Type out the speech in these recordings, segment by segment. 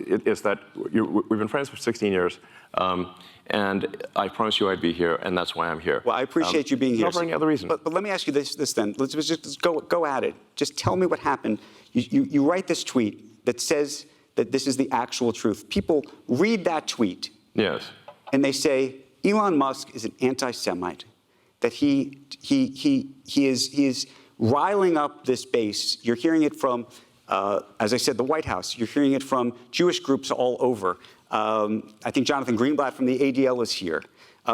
is that we've been friends for 16 years, and I promised you I'd be here, and that's why I'm here. Well, I appreciate you being here. Not for any other reason. But let me ask you this then. Let's just go at it. Just tell me what happened. You write this tweet that says that this is the actual truth. People read that tweet. Yes. And they say, Elon Musk is an anti-Semite, that he is riling up this base. You're hearing it from, as I said, the White House. You're hearing it from Jewish groups all over. I think Jonathan Greenblatt from the ADL is here.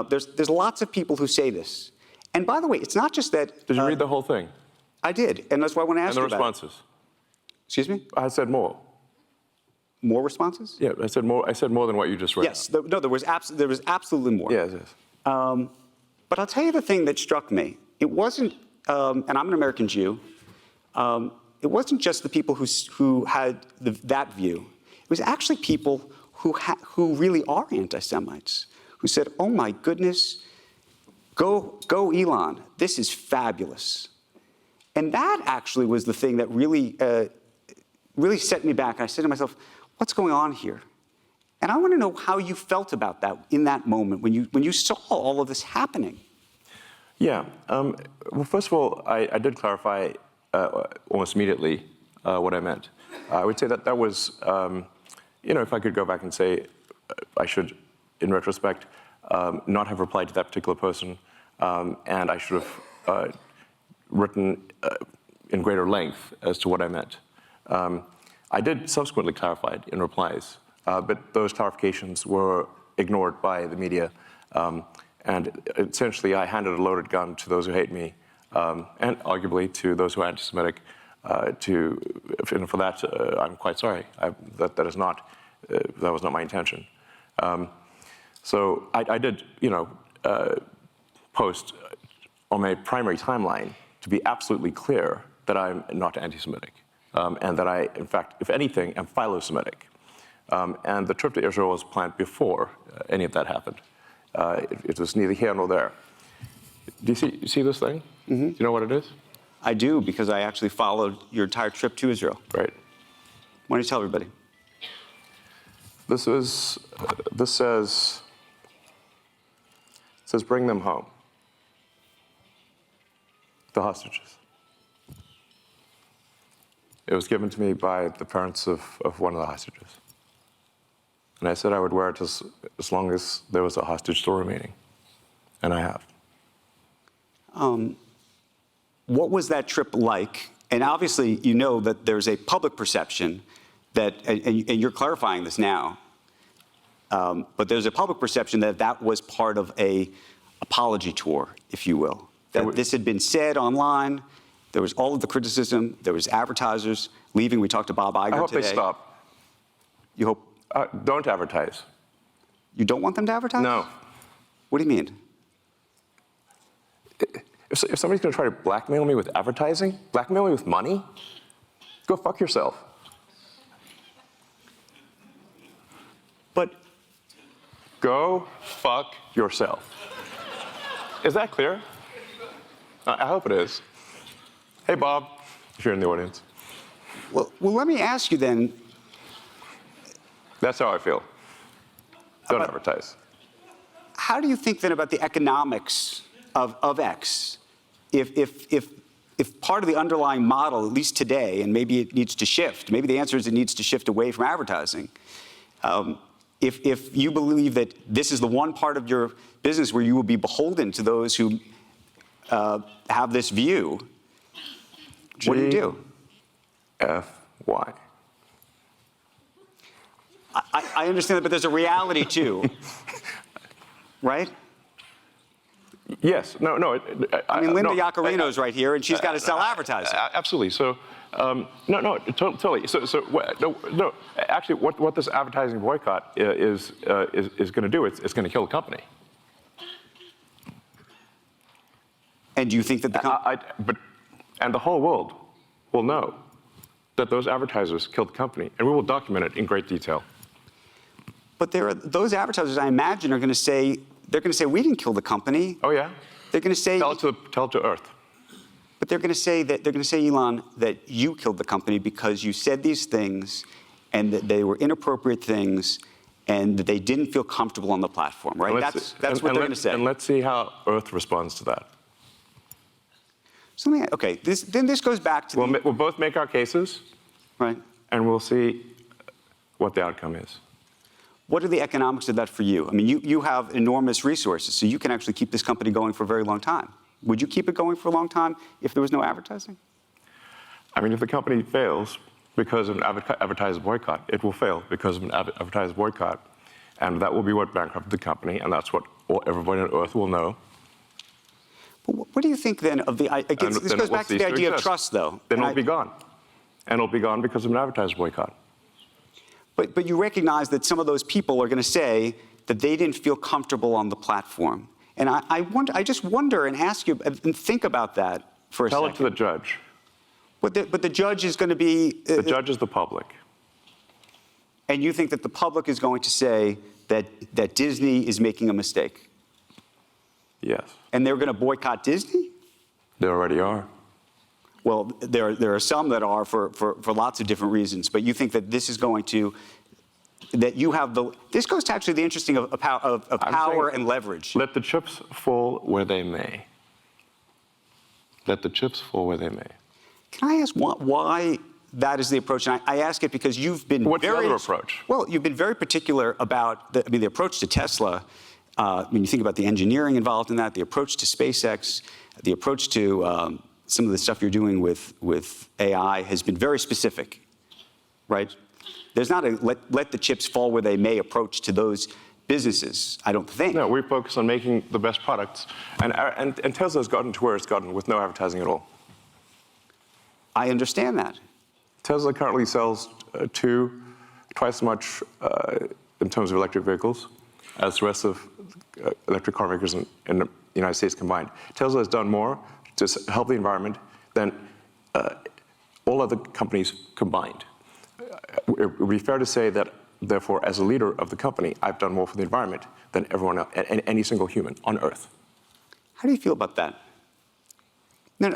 There's lots of people who say this. And by the way, it's not just that. Did you read the whole thing? I did, and that's why I want to ask you about it. And the responses? Excuse me? I said more. More responses? Yeah, I said more than what you just read. Yes, no, there was absolutely more. Yes. But I'll tell you the thing that struck me. It wasn't, and I'm an American Jew, it wasn't just the people who had that view. It was actually people who really are anti-Semites, who said, oh my goodness, go Elon, this is fabulous. And that actually was the thing that really set me back. I said to myself, what's going on here? And I want to know how you felt about that in that moment when you saw all of this happening. Yeah. Well, first of all, I did clarify almost immediately what I meant. I would say that was, if I could go back and say I should, in retrospect, not have replied to that particular person, and I should have written in greater length as to what I meant. I did subsequently clarify it in replies, but those clarifications were ignored by the media. And essentially, I handed a loaded gun to those who hate me, and arguably to those who are anti-Semitic. And for that, I'm quite sorry. That was not my intention. So I did, post on my primary timeline to be absolutely clear that I'm not anti-Semitic, and that I, in fact, if anything, am philo-Semitic. And the trip to Israel was planned before any of that happened. It was neither here nor there. Do you see this thing? Mm-hmm. Do you know what it is? I do, because I actually followed your entire trip to Israel. Right. Why don't you tell everybody? This says bring them home. The hostages. It was given to me by the parents of one of the hostages. And I said I would wear it as long as there was a hostage still remaining. And I have. What was that trip like? And obviously, you know that there's a public perception that, and you're clarifying this now, but there's a public perception that was part of a apology tour, if you will. That this had been said online. There was all of the criticism. There was advertisers leaving. We talked to Bob Iger today. I hope they stop. You hope? Don't advertise. You don't want them to advertise? No. What do you mean? If somebody's going to try to blackmail me with advertising, blackmail me with money, go fuck yourself. But go fuck yourself. Is that clear? I hope it is. Hey, Bob, if you're in the audience. Well, let me ask you then. That's how I feel. Don't advertise. How do you think then about the economics of X? If part of the underlying model, at least today, and maybe it needs to shift, maybe the answer is it needs to shift away from advertising. If you believe that this is the one part of your business where you will be beholden to those who have this view, what do you do? F-Y. I understand that, but there's a reality too, right? Yes. No. I mean, Linda Yaccarino's right here, and she's got to sell advertising. Absolutely. So, totally. No. Actually, what this advertising boycott is going to do, it's going to kill the company. And do you think that and the whole world will know that those advertisers killed the company, and we will document it in great detail. But those advertisers, I imagine, are going to say, we didn't kill the company. Oh yeah. They're going to say, tell it to Earth. But they're going to say, Elon, that you killed the company because you said these things, and that they were inappropriate things, and that they didn't feel comfortable on the platform, right? That's what they're going to say. And let's see how Earth responds to that. So okay, then this goes back to we'll both make our cases, right? And we'll see what the outcome is. What are the economics of that for you? I mean, you have enormous resources, so you can actually keep this company going for a very long time. Would you keep it going for a long time if there was no advertising? I mean, if the company fails because of an advertiser boycott, it will fail because of an advertiser boycott. And that will be what bankrupted the company, and that's what everybody on Earth will know. But what do you think then of the, again, this goes back to the idea of trust, though. Then it'll be gone. And it'll be gone because of an advertiser boycott. But you recognize that some of those people are going to say that they didn't feel comfortable on the platform. And I just wonder and ask you and think about that for a second. Tell it to the judge. But the judge is going to be... The judge is the public. And you think that the public is going to say that Disney is making a mistake? Yes. And they're going to boycott Disney? They already are. Well, there are some that are for lots of different reasons. But you think that this is going to... that you have the... This goes to actually the interesting of power and leverage. Let the chips fall where they may. Let the chips fall where they may. Can I ask why that is the approach? And I ask it because you've been What's the other approach? Well, you've been very particular about the approach to Tesla. When you think about the engineering involved in that, the approach to SpaceX, the approach to some of the stuff you're doing with AI has been very specific, right? There's not a let the chips fall where they may approach to those businesses, I don't think. No, we focus on making the best products. And Tesla's gotten to where it's gotten with no advertising at all. I understand that. Tesla currently sells twice as much in terms of electric vehicles as the rest of electric car makers in the United States combined. Tesla has done more to help the environment than all other companies combined. It would be fair to say that, therefore, as a leader of the company, I've done more for the environment than everyone else, any single human on Earth. How do you feel about that? No,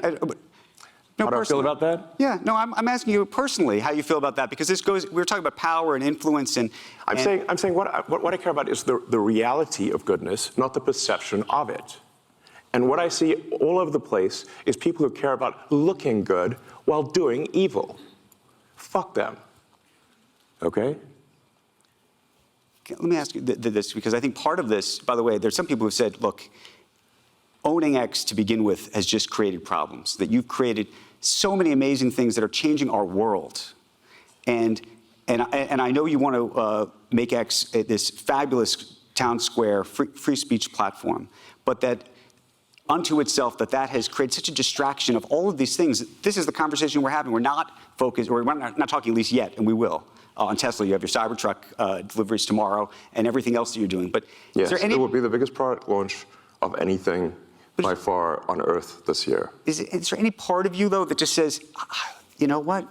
how do I feel about that? Yeah, no, I'm asking you personally how you feel about that, because we're talking about power and influence and... I'm saying what I care about is the reality of goodness, not the perception of it. And what I see all over the place is people who care about looking good while doing evil. Fuck them. Okay? Let me ask you this, because I think part of this, by the way, there's some people who said, look, owning X to begin with has just created problems, that you've created so many amazing things that are changing our world. And I know you want to make X this fabulous town square free speech platform, but that unto itself, that has created such a distraction of all of these things. This is the conversation we're having. We're not focused, or we're not talking at least yet, and we will. On Tesla, you have your Cybertruck deliveries tomorrow and everything else that you're doing. But yes, is there any... it will be the biggest product launch of anything by far on Earth this year. Is there any part of you, though, that just says, you know what,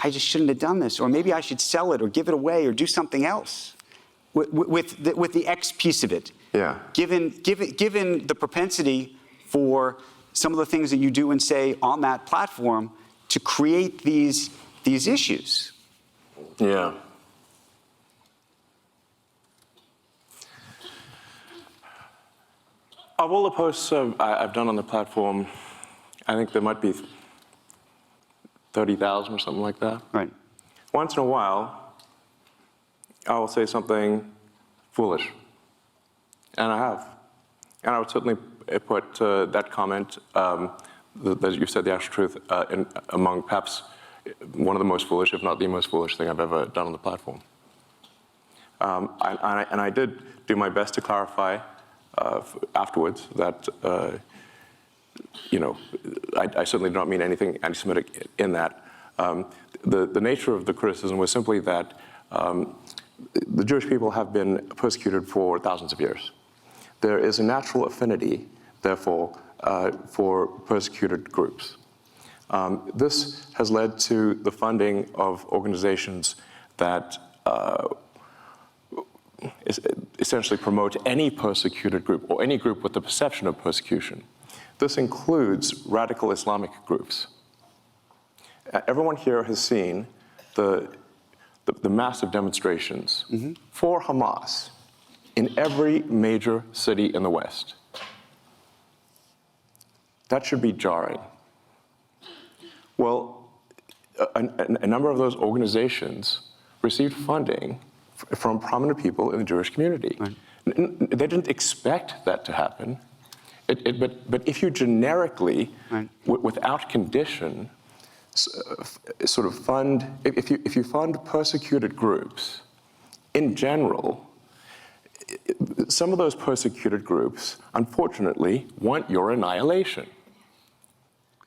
I just shouldn't have done this, or maybe I should sell it or give it away or do something else with the X piece of it? Yeah. Given the propensity for some of the things that you do and say on that platform to create these issues. Yeah. Of all the posts I've done on the platform, I think there might be 30,000 or something like that. Right. Once in a while, I will say something foolish. And I have. And I would certainly put that comment, that you said the actual truth, among perhaps one of the most foolish, if not the most foolish thing I've ever done on the platform. And I did do my best to clarify afterwards that, I certainly do not mean anything anti-Semitic in that. The nature of the criticism was simply that the Jewish people have been persecuted for thousands of years. There is a natural affinity, therefore, for persecuted groups. This has led to the funding of organizations that essentially promote any persecuted group or any group with the perception of persecution. This includes radical Islamic groups. Everyone here has seen the the massive demonstrations for Hamas in every major city in the West. That should be jarring. Well, a number of those organizations received funding from prominent people in the Jewish community. Right. They didn't expect that to happen. But if you generically, right, without condition, sort of fund, if you fund persecuted groups, in general, some of those persecuted groups, unfortunately, want your annihilation.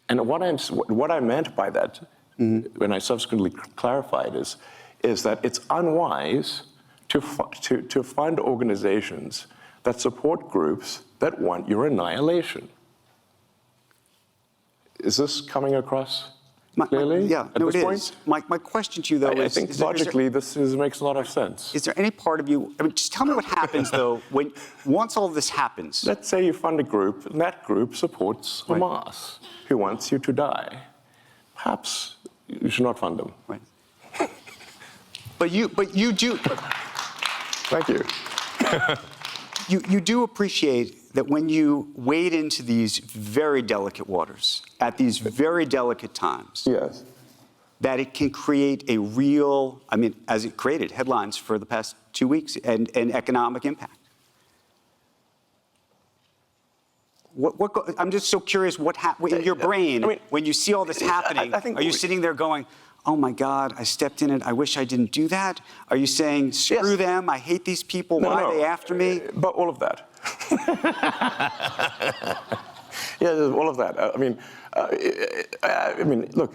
And what I meant by that, when I subsequently clarified, is that it's unwise to fund organizations that support groups that want your annihilation. Is this coming across clearly? Yeah, at no, this it point? is. My question to you, though, I think logically this makes a lot of sense. Is there any part of you, I mean, just tell me what happens, though, once all this happens? Let's say you fund a group, and that group supports Hamas, who wants you to die. Perhaps you should not fund them. Right. But you do. Thank you. You do appreciate that when you wade into these very delicate waters, at these very delicate times, Yes. that it can create a real, I mean, as it created headlines for the past 2 weeks, and economic impact. I'm just so curious what in your brain, when you see all this happening, are you sitting there going, oh my God, I stepped in it, I wish I didn't do that? Are you saying, screw them, I hate these people, why are they after me? But all of that. Yeah, all of that. Look,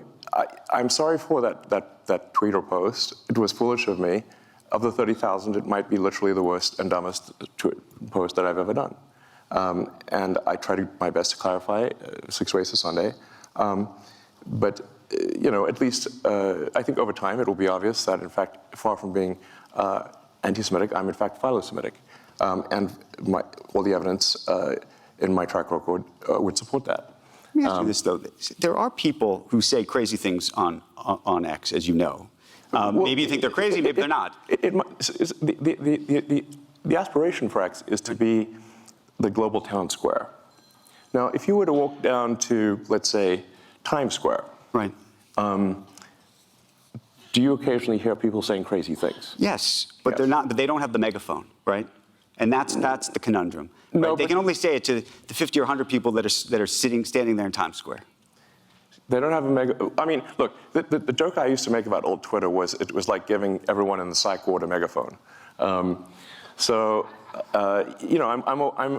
I'm sorry for that tweet or post. It was foolish of me. Of the 30,000, it might be literally the worst and dumbest post that I've ever done. And I tried my best to clarify 6 ways to Sunday. But at least I think over time it will be obvious that, in fact, far from being anti-Semitic, I'm in fact philo-Semitic. And all the evidence in my track record would support that. Let me ask you this, though. There are people who say crazy things on X, as you know. Maybe you think they're crazy, maybe they're not. The aspiration for X is to be the global town square. Now, if you were to walk down to, let's say, Times Square, right? Do you occasionally hear people saying crazy things? Yes, but Yes. they're not. But they don't have the megaphone, right? And that's the conundrum. No, right? They can only say it to the 50 or 100 people that are standing there in Times Square. They don't have a mega. I mean, look, the joke I used to make about old Twitter was it was like giving everyone in the psych ward a megaphone. I'm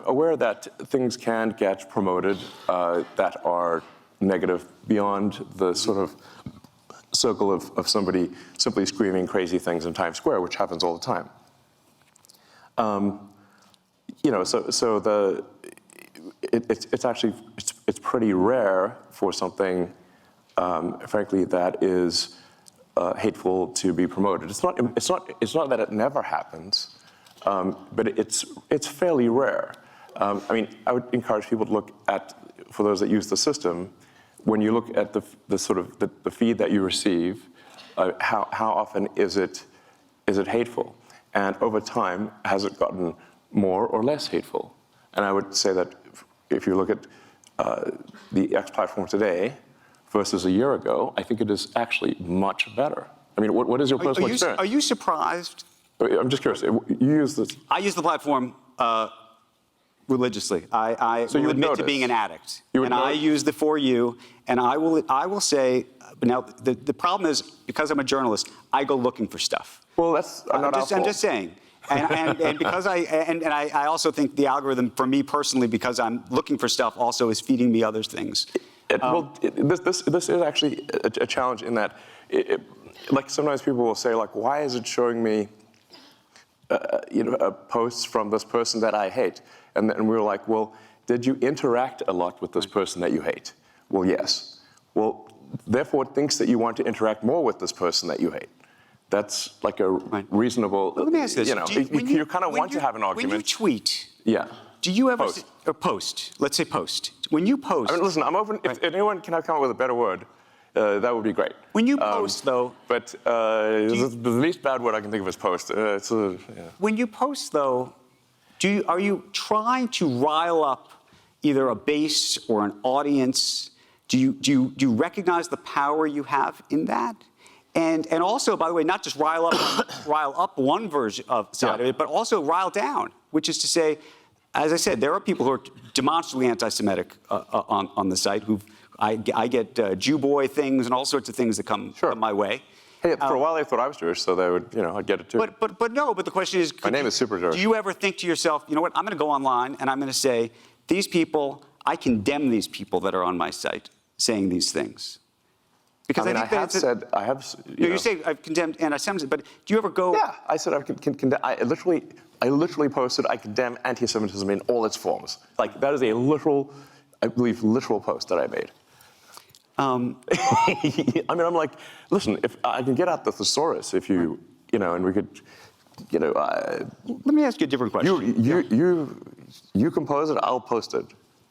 aware that things can get promoted that are negative beyond the sort of circle of somebody simply screaming crazy things in Times Square, which happens all the time. It's pretty rare for something, frankly, that is hateful to be promoted. It's not that it never happens, but it's fairly rare. I would encourage people to look at, for those that use the system, when you look at the feed that you receive, how often is it hateful, and over time has it gotten more or less hateful? And I would say that if you look at the X platform today versus a year ago, I think it is actually much better. I mean, what is your personal experience? Are you surprised? I'm just curious. You use this? I use the platform religiously. I will admit to being an addict, and I use the For You, and I will say. Now the problem is, because I'm a journalist, I go looking for stuff. Well, I'm just saying. And because I also think the algorithm, for me personally, because I'm looking for stuff, also is feeding me other things. This is actually a challenge in that, like sometimes people will say, like, why is it showing me, posts from this person that I hate? And we're like, well, did you interact a lot with this person that you hate? Well, yes. Well, therefore, it thinks that you want to interact more with this person that you hate. That's like a reasonable. Let me ask this. You kind of want to have an argument. When you tweet, yeah. Do you ever post? Let's say post. When you post. Listen, I'm open. If anyone can come up with a better word, that would be great. When you post, though... But the least bad word I can think of is post. Yeah. When you post, though, are you trying to rile up either a base or an audience? Do you recognize the power you have in that? And also, by the way, not just rile up one version of side of it, but also rile down, which is to say, as I said, there are people who are demonstrably anti-Semitic on the site. I get Jew boy things and all sorts of things that come my way. Hey, for a while they thought I was Jewish, so they would, I'd get it too. But the question is, my name is super Jewish. Do you ever think to yourself, you know what? I'm going to go online and I'm going to say, these people, I condemn these people that are on my site saying these things. Because I think I have. You say I've condemned anti-Semitism, but do you ever go? Yeah, I said I've condemned. I literally posted I condemn anti-Semitism in all its forms. Like that is a literal, I believe, literal post that I made. I mean, I'm like, listen, if I can get out the thesaurus, if you, and we could, Let me ask you a different question. You compose it, I'll post it.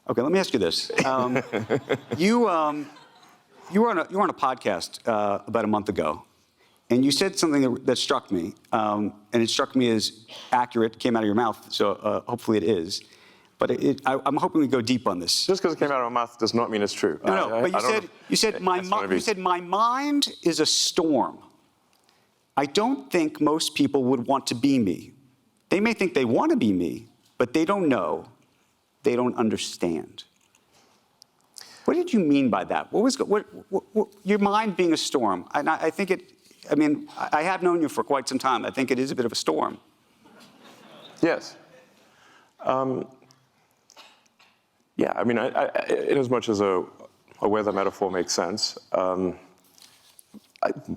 Okay, let me ask you this. You were on a podcast about a month ago, and you said something that struck me, and it struck me as accurate, came out of your mouth, so hopefully it is. But I'm hoping we go deep on this. Just because it came out of my mouth does not mean it's true. No, but you said my mind is a storm. I don't think most people would want to be me. They may think they want to be me, but they don't know. They don't understand. What did you mean by that? What was your mind being a storm? And I think it. I mean, I have known you for quite some time. I think it is a bit of a storm. Yes. Yeah. I mean, in as much as a weather metaphor makes sense,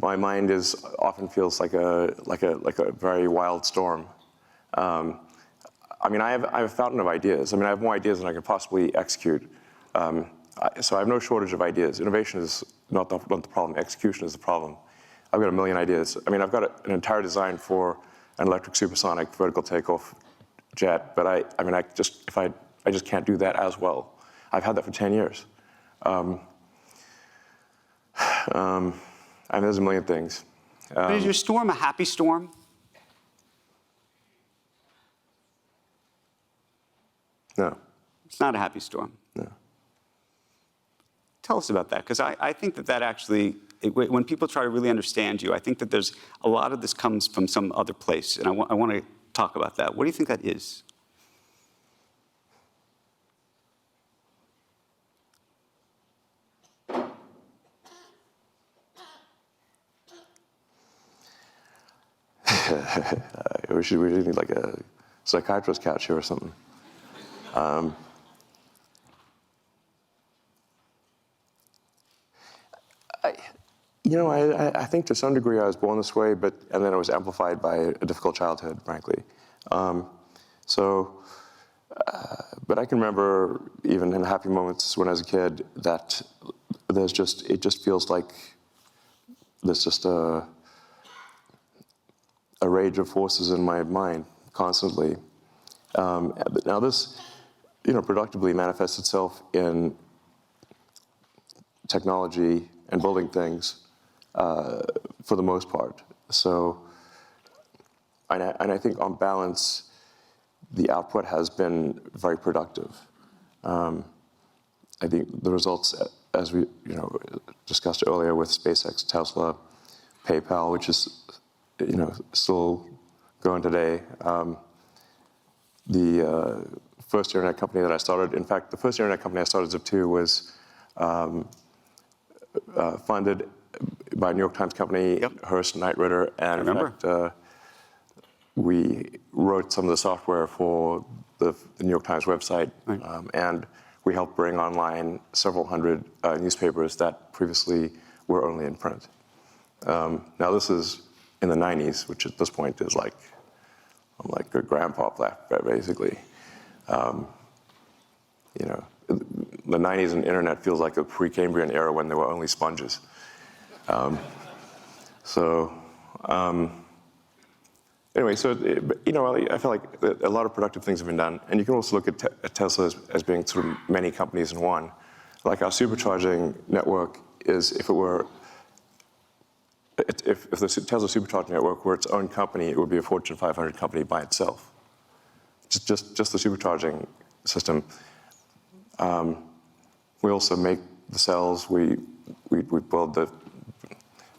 my mind often feels like a very wild storm. I mean, I have a fountain of ideas. I mean, I have more ideas than I can possibly execute. So I have no shortage of ideas. Innovation is not the problem. Execution is the problem. I've got a million ideas. I mean, I've got an entire design for an electric supersonic vertical takeoff jet, but I just can't do that as well. I've had that for 10 years. And there's a million things. But is your storm a happy storm? No. It's not a happy storm. No. Tell us about that, because I think that actually, when people try to really understand you, I think that there's a lot of this comes from some other place, and I want to talk about that. What do you think that is? We really need like a psychiatrist couch here or something. I think to some degree I was born this way, and then it was amplified by a difficult childhood, frankly. But I can remember even in happy moments when I was a kid that it just feels like there's just a rage of forces in my mind constantly. But now this, productively manifests itself in technology and building things for the most part. So, and I think on balance, the output has been very productive. I think the results, as we discussed earlier with SpaceX, Tesla, PayPal, which is still going today. The first internet company that I started, in fact, the first internet company I started, Zip2, was funded by a New York Times company, Hearst Knight Ridder, and in fact, we wrote some of the software for the New York Times website, and we helped bring online several hundred newspapers that previously were only in print. Now this is in the 90s, which at this point is like, I'm like a grandpa basically. The 90s and internet feels like a Precambrian era when there were only sponges. Anyway, I feel like a lot of productive things have been done, and you can also look at Tesla as being sort of many companies in one. Like our supercharging network is if the Tesla Supercharging Network were its own company, it would be a Fortune 500 company by itself. Just the supercharging system. We also make the cells. We build the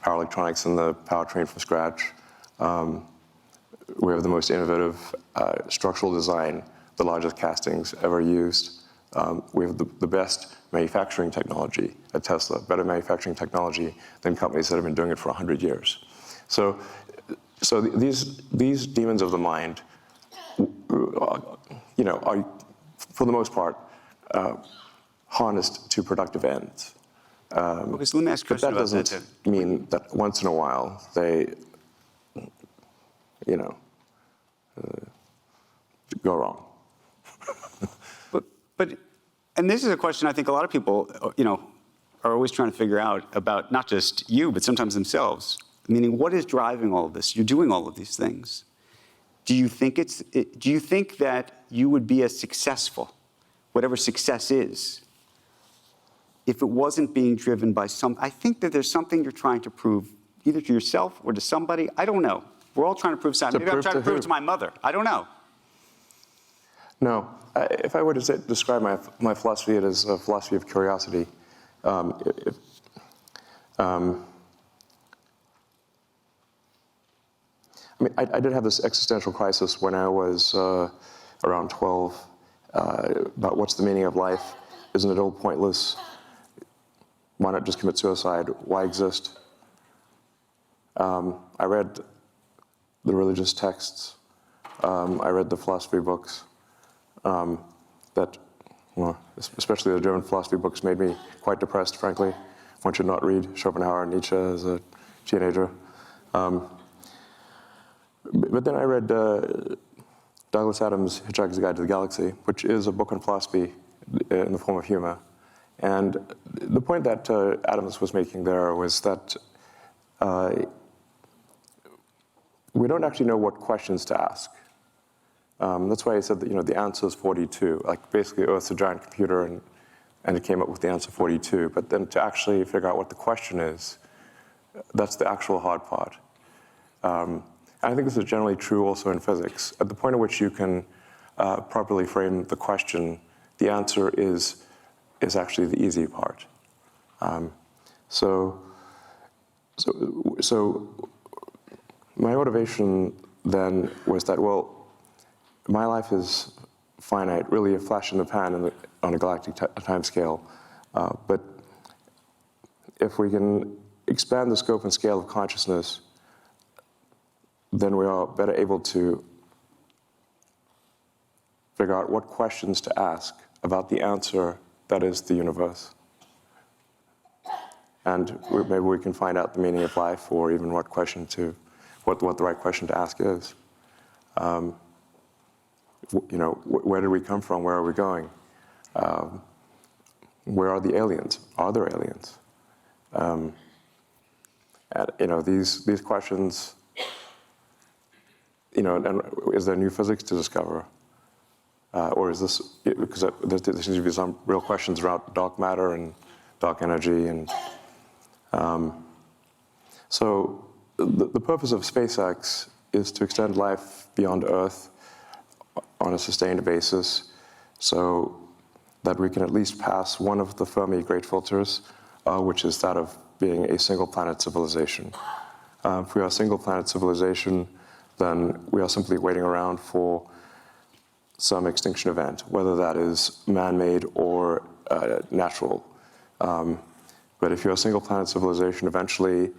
power electronics and the powertrain from scratch. We have the most innovative structural design, the largest castings ever used. We have the best manufacturing technology at Tesla, better manufacturing technology than companies that have been doing it for 100 years. So these demons of the mind, are, for the most part, harnessed to productive ends. Okay, so let me ask you a question about that. But that doesn't mean that once in a while they, go wrong. And this is a question I think a lot of people, are always trying to figure out about not just you, but sometimes themselves. Meaning, what is driving all of this? You're doing all of these things. Do you think that you would be as successful, whatever success is, if it wasn't being driven by I think that there's something you're trying to prove, either to yourself or to somebody. I don't know. We're all trying to prove something. Maybe I'm trying to prove it to my mother. I don't know. No. If I were to describe my philosophy, it is a philosophy of curiosity. I did have this existential crisis when I was around 12 about what's the meaning of life? Isn't it all pointless? Why not just commit suicide? Why exist? I read the religious texts. I read the philosophy books especially the German philosophy books, made me quite depressed, frankly. One should not read Schopenhauer and Nietzsche as a teenager. But then I read Douglas Adams' Hitchhiker's Guide to the Galaxy, which is a book on philosophy in the form of humor. And the point that Adams was making there was that we don't actually know what questions to ask. That's why he said that, the answer is 42. Like, basically, Earth's a giant computer, and it came up with the answer 42. But then to actually figure out what the question is, that's the actual hard part. And I think this is generally true also in physics. At the point at which you can properly frame the question, the answer is actually the easy part. So my motivation then was that, well, my life is finite, really a flash in the pan on a galactic time scale. But if we can expand the scope and scale of consciousness, then we are better able to figure out what questions to ask about the answer that is the universe. And maybe we can find out the meaning of life, or even what the right question to ask is. Where did we come from? Where are we going? Where are the aliens? Are there aliens? And these questions. And is there new physics to discover? Or is this, because there seems to be some real questions about dark matter and dark energy. And so the purpose of SpaceX is to extend life beyond Earth on a sustained basis, so that we can at least pass one of the Fermi great filters, which is that of being a single planet civilization. If we are a single planet civilization, then we are simply waiting around for some extinction event, whether that is man-made or natural. But if you're a single planet civilization, eventually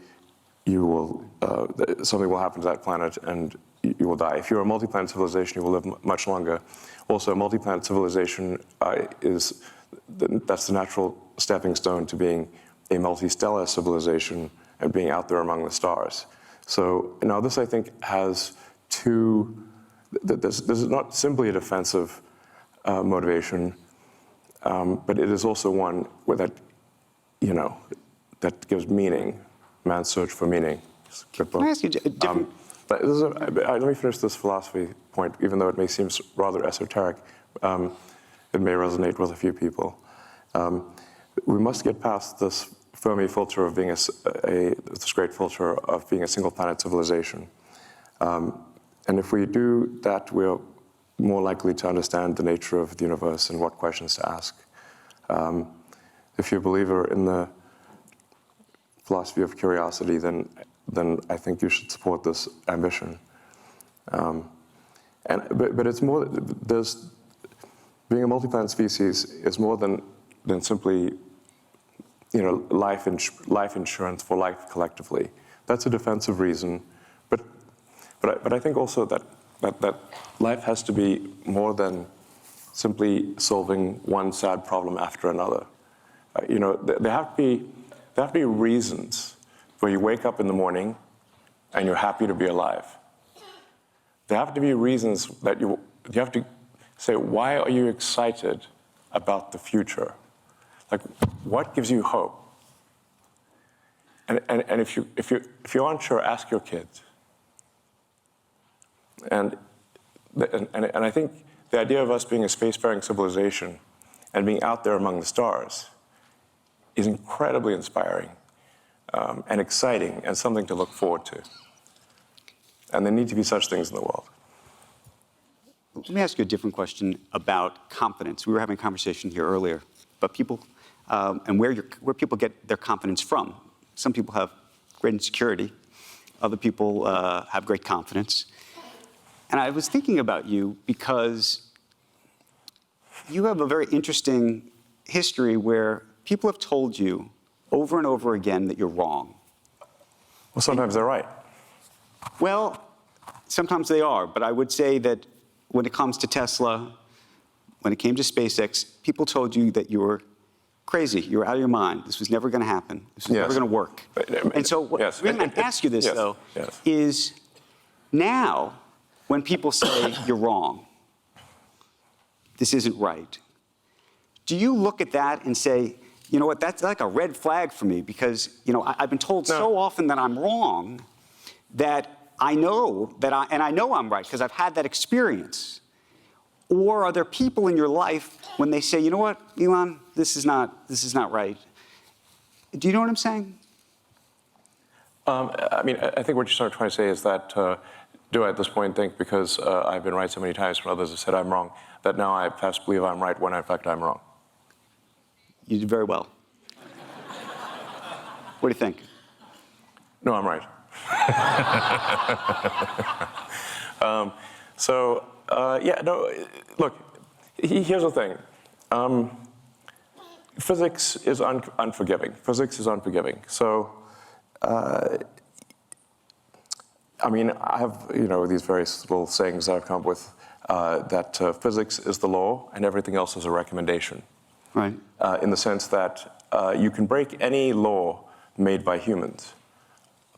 something will happen to that planet and you will die. If you're a multi-planet civilization, you will live much longer. Also, a multi-planet civilization that's the natural stepping stone to being a multi-stellar civilization and being out there among the stars. So now this, I think, has this is not simply a defensive motivation, but it is also one that gives meaning, man's search for meaning. Can I ask you a different... Let me finish this philosophy point, even though it may seem rather esoteric. It may resonate with a few people. We must get past this Fermi filter of being this great filter of being a single planet civilization. And if we do that, we're more likely to understand the nature of the universe and what questions to ask. If you're a believer in the philosophy of curiosity, then I think you should support this ambition. But it's more, being a multi-planet species is more than simply, life insurance for life collectively. That's a defensive reason, but I think also that life has to be more than simply solving one sad problem after another. There have to be reasons where you wake up in the morning and you're happy to be alive. There have to be reasons that you have to say, why are you excited about the future? Like, what gives you hope? And if you aren't sure, ask your kids. And I think the idea of us being a spacefaring civilization and being out there among the stars is incredibly inspiring and exciting and something to look forward to. And there need to be such things in the world. Let me ask you a different question about confidence. We were having a conversation here earlier about people and where people get their confidence from. Some people have great insecurity. Other people have great confidence. And I was thinking about you because you have a very interesting history where people have told you over and over again that you're wrong. Well, sometimes they're right. Well, sometimes they are, but I would say that when it comes to Tesla, when it came to SpaceX, people told you that you were crazy, you were out of your mind, this was never going to happen, this was never going to work. And so the reason I ask you this, though, is now when people say you're wrong, this isn't right, do you look at that and say, you know what, that's like a red flag for me because, I've been told so often that I'm wrong that I know and I know I'm right because I've had that experience. Or are there people in your life when they say, you know what, Elon, this is not right? Do you know what I'm saying? I think what you're sort of trying to say is that, do I at this point think because I've been right so many times when others have said I'm wrong, that now I perhaps believe I'm right when in fact I'm wrong? You did very well. What do you think? No, I'm right. Look, here's the thing. Physics is unforgiving. Physics is unforgiving. So, I have, these various little sayings that I've come up with, that physics is the law and everything else is a recommendation. Right. In the sense that you can break any law made by humans,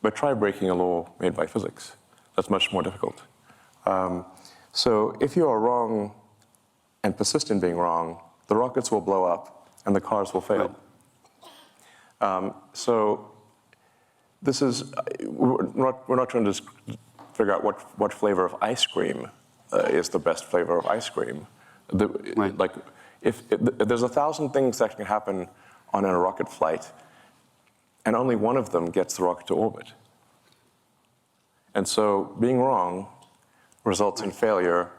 but try breaking a law made by physics. That's much more difficult. So if you are wrong and persist in being wrong, the rockets will blow up and the cars will fail. Right. So this is, we're not trying to figure out what flavor of ice cream is the best flavor of ice cream. Right. Like, if there's 1,000 things that can happen on a rocket flight, and only one of them gets the rocket to orbit. And so being wrong results in failure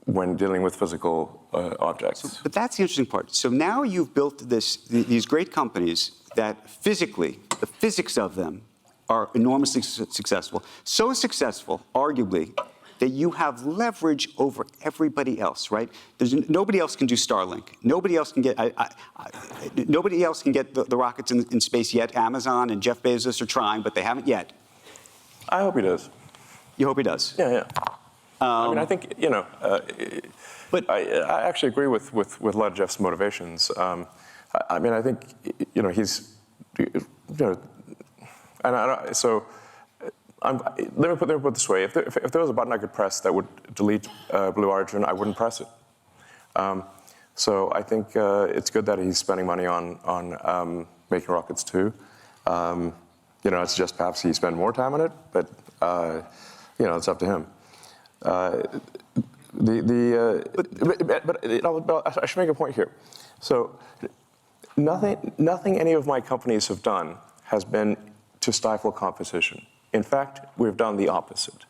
when dealing with physical objects. But that's the interesting part. So now you've built these great companies that physically, the physics of them are enormously successful. So successful, arguably, that you have leverage over everybody else, right? Nobody else can do Starlink. Nobody else can get the rockets in space yet. Amazon and Jeff Bezos are trying, but they haven't yet. I hope he does. You hope he does? Yeah. I think, but I actually agree with a lot of Jeff's motivations. I think, he's, let me put it this way. If there was a button I could press that would delete Blue Origin, I wouldn't press it. So I think it's good that he's spending money on making rockets too. It's just perhaps he spend more time on it, but it's up to him. But I should make a point here. So Nothing any of my companies have done has been to stifle competition. In fact, we've done the opposite.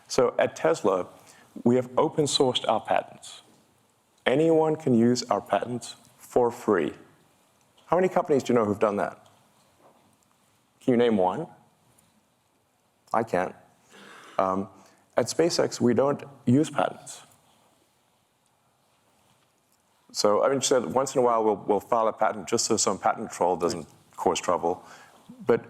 So at Tesla, we have open sourced our patents. Anyone can use our patents for free. How many companies do you know who've done that? Can you name one? I can't. At SpaceX, we don't use patents. So, I mean, so once in a while, we'll file a patent just so some patent troll doesn't cause trouble. But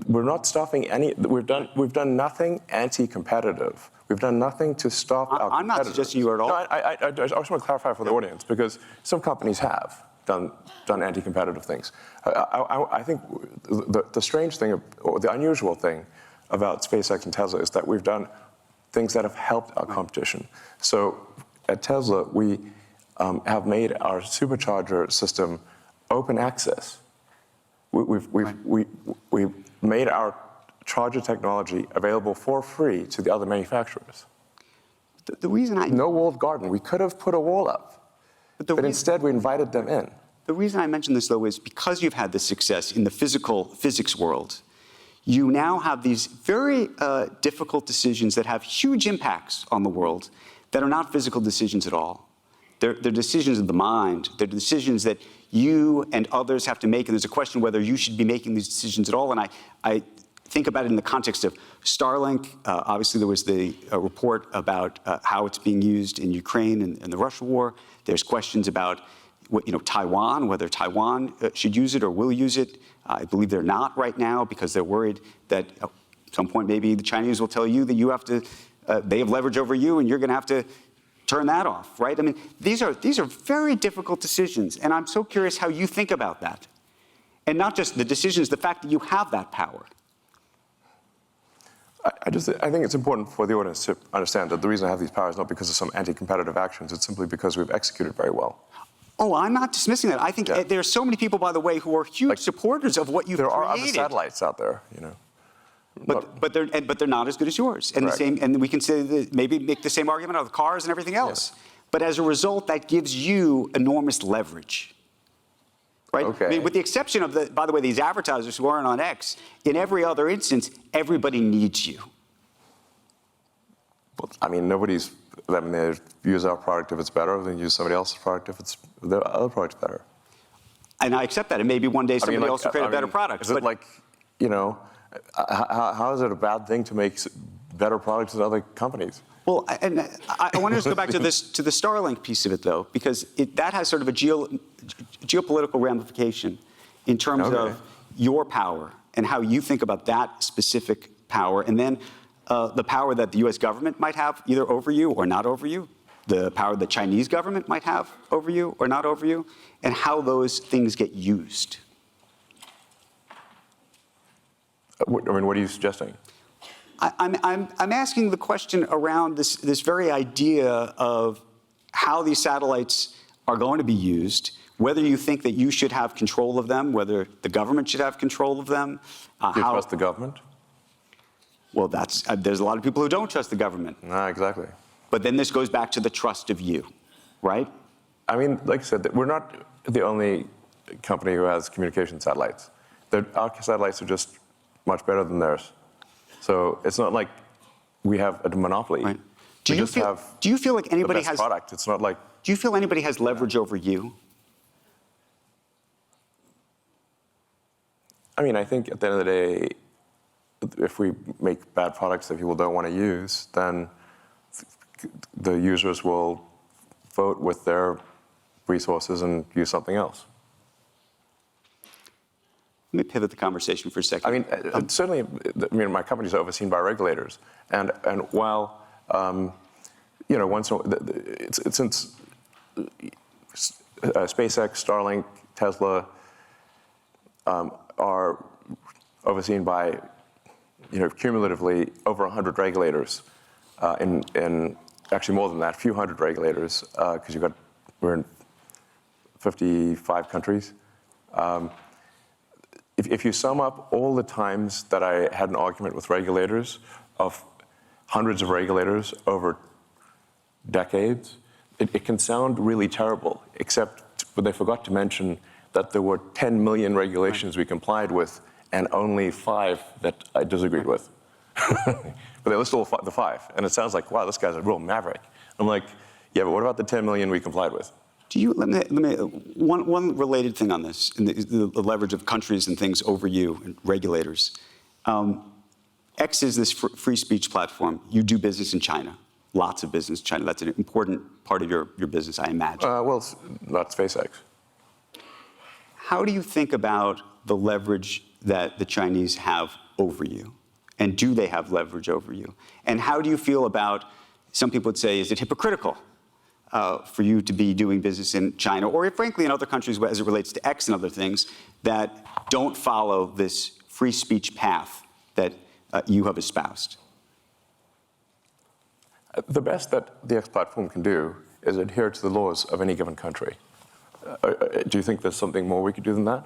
we're not stopping any. We've done nothing anti-competitive. We've done nothing to stop our competitors. I'm not suggesting you are at all. No, I just want to clarify for the audience, because some companies have done anti-competitive things. I think the strange thing, or the unusual thing about SpaceX and Tesla is that we've done things that have helped our competition. So at Tesla, we have made our supercharger system open access. We've made our charger technology available for free to the other manufacturers. The reason No walled garden. We could have put a wall up, but instead we invited them in. The reason I mention this, though, is because you've had this success in the physics world, you now have these very difficult decisions that have huge impacts on the world that are not physical decisions at all. They're decisions of the mind. They're decisions that you and others have to make, and there's a question whether you should be making these decisions at all. And I think about it in the context of Starlink. Obviously, there was the report about how it's being used in Ukraine and the Russia war. There's questions about Taiwan, whether Taiwan should use it or will use it. I believe they're not right now because they're worried that at some point maybe the Chinese will tell you that you have to, they have leverage over you and you're going to have to turn that off, right? I mean, these are very difficult decisions, and I'm so curious how you think about that. And not just the decisions, the fact that you have that power. I think it's important for the audience to understand that the reason I have these powers is not because of some anti-competitive actions. It's simply because we've executed very well. Oh, I'm not dismissing that. I think there are so many people, by the way, who are huge supporters of what you've created. There are other satellites out there, But they're not as good as yours. And Correct. and we can say that maybe make the same argument out of cars and everything else. Yes. But as a result, that gives you enormous leverage. Right? Okay. I mean, with the exception of by the way, these advertisers who aren't on X, in every other instance, everybody needs you. Well, I mean, they use our product if it's better, then use somebody else's product if the other product's better. And I accept that. And maybe one day somebody else will create a better product. Is it like, how is it a bad thing to make better products than other companies? Well, and I want to just go back to the Starlink piece of it, though, because that has sort of a geopolitical ramification in terms of your power and how you think about that specific power, and then the power that the U.S. government might have either over you or not over you, the power the Chinese government might have over you or not over you, and how those things get used. I mean, what are you suggesting? I'm asking the question around this very idea of how these satellites are going to be used, whether you think that you should have control of them, whether the government should have control of them. Do you trust the government? Well, there's a lot of people who don't trust the government. Exactly. But then this goes back to the trust of you, right? I mean, like I said, we're not the only company who has communication satellites. Our satellites are just much better than theirs. So it's not like we have a monopoly. Right. Do you feel like anybody has product? It's not like. Do you feel anybody has leverage over you? I mean, I think at the end of the day, if we make bad products that people don't want to use, then the users will vote with their resources and use something else. Let me pivot the conversation for a second. I mean, certainly, my company's overseen by regulators, and while once since SpaceX, Starlink, Tesla are overseen by cumulatively over 100 regulators, in actually more than that, a few hundred regulators, because we're in 55 countries. If you sum up all the times that I had an argument with regulators, of hundreds of regulators over decades, it can sound really terrible, except they forgot to mention that there were 10 million regulations we complied with and only 5 that I disagreed with. But they list all the 5, and it sounds like, wow, this guy's a real maverick. I'm like, yeah, but what about the 10 million we complied with? One related thing on this, and the leverage of countries and things over you and regulators. X is this free speech platform. You do business in China, lots of business in China. That's an important part of your business, I imagine. Well, not SpaceX. How do you think about the leverage that the Chinese have over you? And do they have leverage over you? And how do you feel about, some people would say, is it hypocritical for you to be doing business in China, or frankly in other countries as it relates to X and other things, that don't follow this free speech path that you have espoused? The best that the X platform can do is adhere to the laws of any given country. Do you think there's something more we could do than that?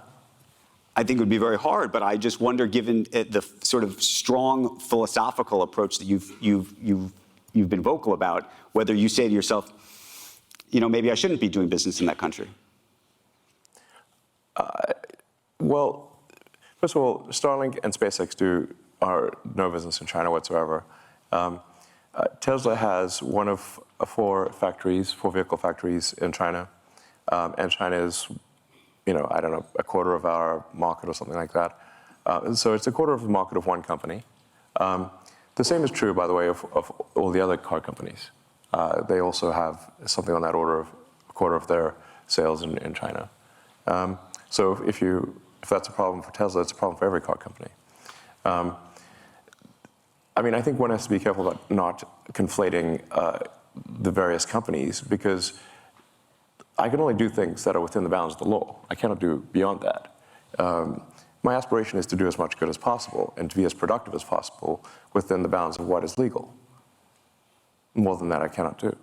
I think it would be very hard, but I just wonder, given the sort of strong philosophical approach that you've been vocal about, whether you say to yourself, maybe I shouldn't be doing business in that country. Well, first of all, Starlink and SpaceX are no business in China whatsoever. Tesla has one of 4 vehicle factories in China, and China is, I don't know, a quarter of our market or something like that. So it's a quarter of the market of one company. The same is true, by the way, of all the other car companies. They also have something on that order of a quarter of their sales in China. So if that's a problem for Tesla, it's a problem for every car company. I think one has to be careful about not conflating the various companies, because I can only do things that are within the bounds of the law. I cannot do beyond that. My aspiration is to do as much good as possible and to be as productive as possible within the bounds of what is legal. More than that, I cannot do.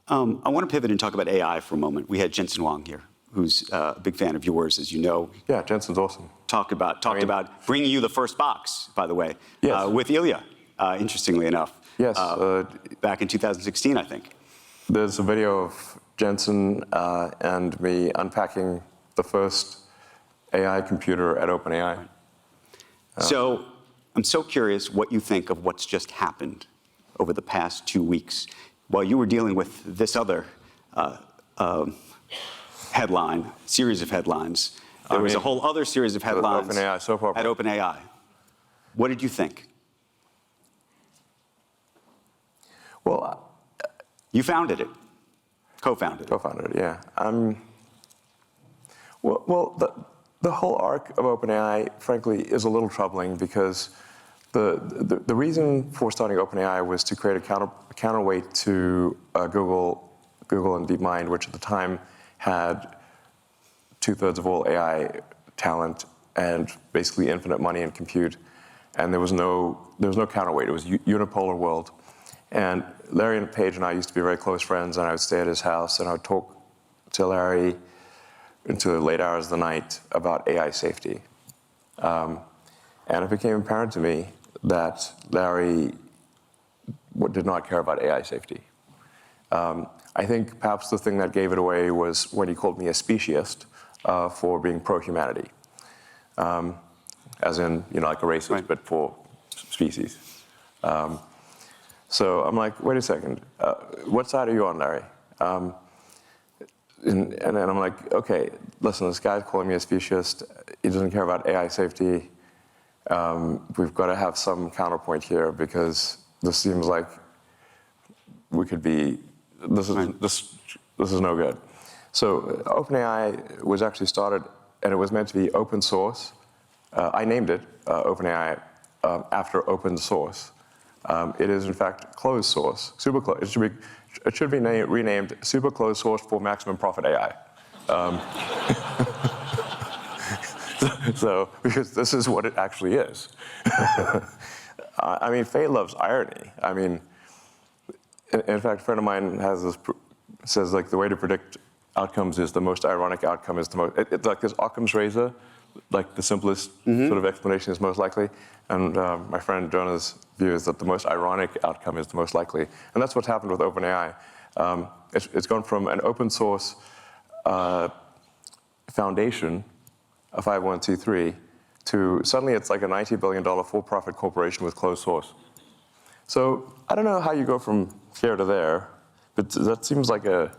I want to pivot and talk about AI for a moment. We had Jensen Huang here, who's a big fan of yours, as you know. Yeah, Jensen's awesome. Talked about bringing you the first box, by the way, yes. With Ilya, interestingly enough. Yes. Back in 2016, I think. There's a video of Jensen and me unpacking the first AI computer at OpenAI. So I'm so curious what you think of what's just happened over the past 2 weeks while you were dealing with this other series of headlines. There was a whole other series of headlines at OpenAI. What did you think? Well, you founded it, co-founded it. Co-founded it, yeah. The whole arc of OpenAI, frankly, is a little troubling, because the reason for starting OpenAI was to create a counterweight to Google and DeepMind, which at the time had 2/3 of all AI talent and basically infinite money and compute, and there was no counterweight. It was a unipolar world. And Larry Page and I used to be very close friends, and I would stay at his house, and I would talk to Larry into the late hours of the night about AI safety. And it became apparent to me that Larry did not care about AI safety. I think perhaps the thing that gave it away was when he called me a speciesist for being pro-humanity. As in, like a racist, right, but for species. So I'm like, wait a second, what side are you on, Larry? And then I'm like, okay, listen, this guy's calling me a speciesist. He doesn't care about AI safety. We've got to have some counterpoint here, because this seems like we could be, this is no good. So OpenAI was actually started, and it was meant to be open source. I named it OpenAI after open source. It is in fact closed source, super closed. It should be renamed super closed source for maximum profit AI. So, because this is what it actually is. Fate loves irony. In fact, a friend of mine says like the way to predict outcomes is the most ironic outcome is the most. It's like this Occam's razor, like the simplest sort of explanation is most likely. And my friend Jonah's view is that the most ironic outcome is the most likely. And that's what's happened with OpenAI. It's gone from an open source foundation, a 501c3, to suddenly it's like a $90 billion for-profit corporation with closed source. So I don't know how you go from here to there, but that seems like I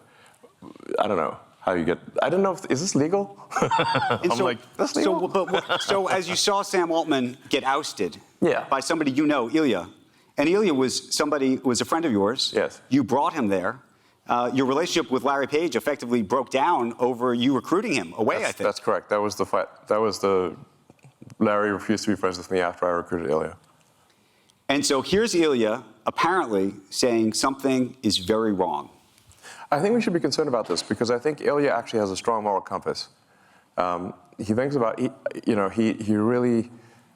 don't know how you get, I don't know, is this legal? I'm so, like, that's legal? So as you saw Sam Altman get ousted Yeah. by somebody you know, Ilya, and Ilya was a friend of yours. Yes. You brought him there. Your relationship with Larry Page effectively broke down over you recruiting him away, I think. That's correct. That was the fight. Larry refused to be friends with me after I recruited Ilya. And so here's Ilya apparently saying something is very wrong. I think we should be concerned about this because I think Ilya actually has a strong moral compass. He thinks about, he really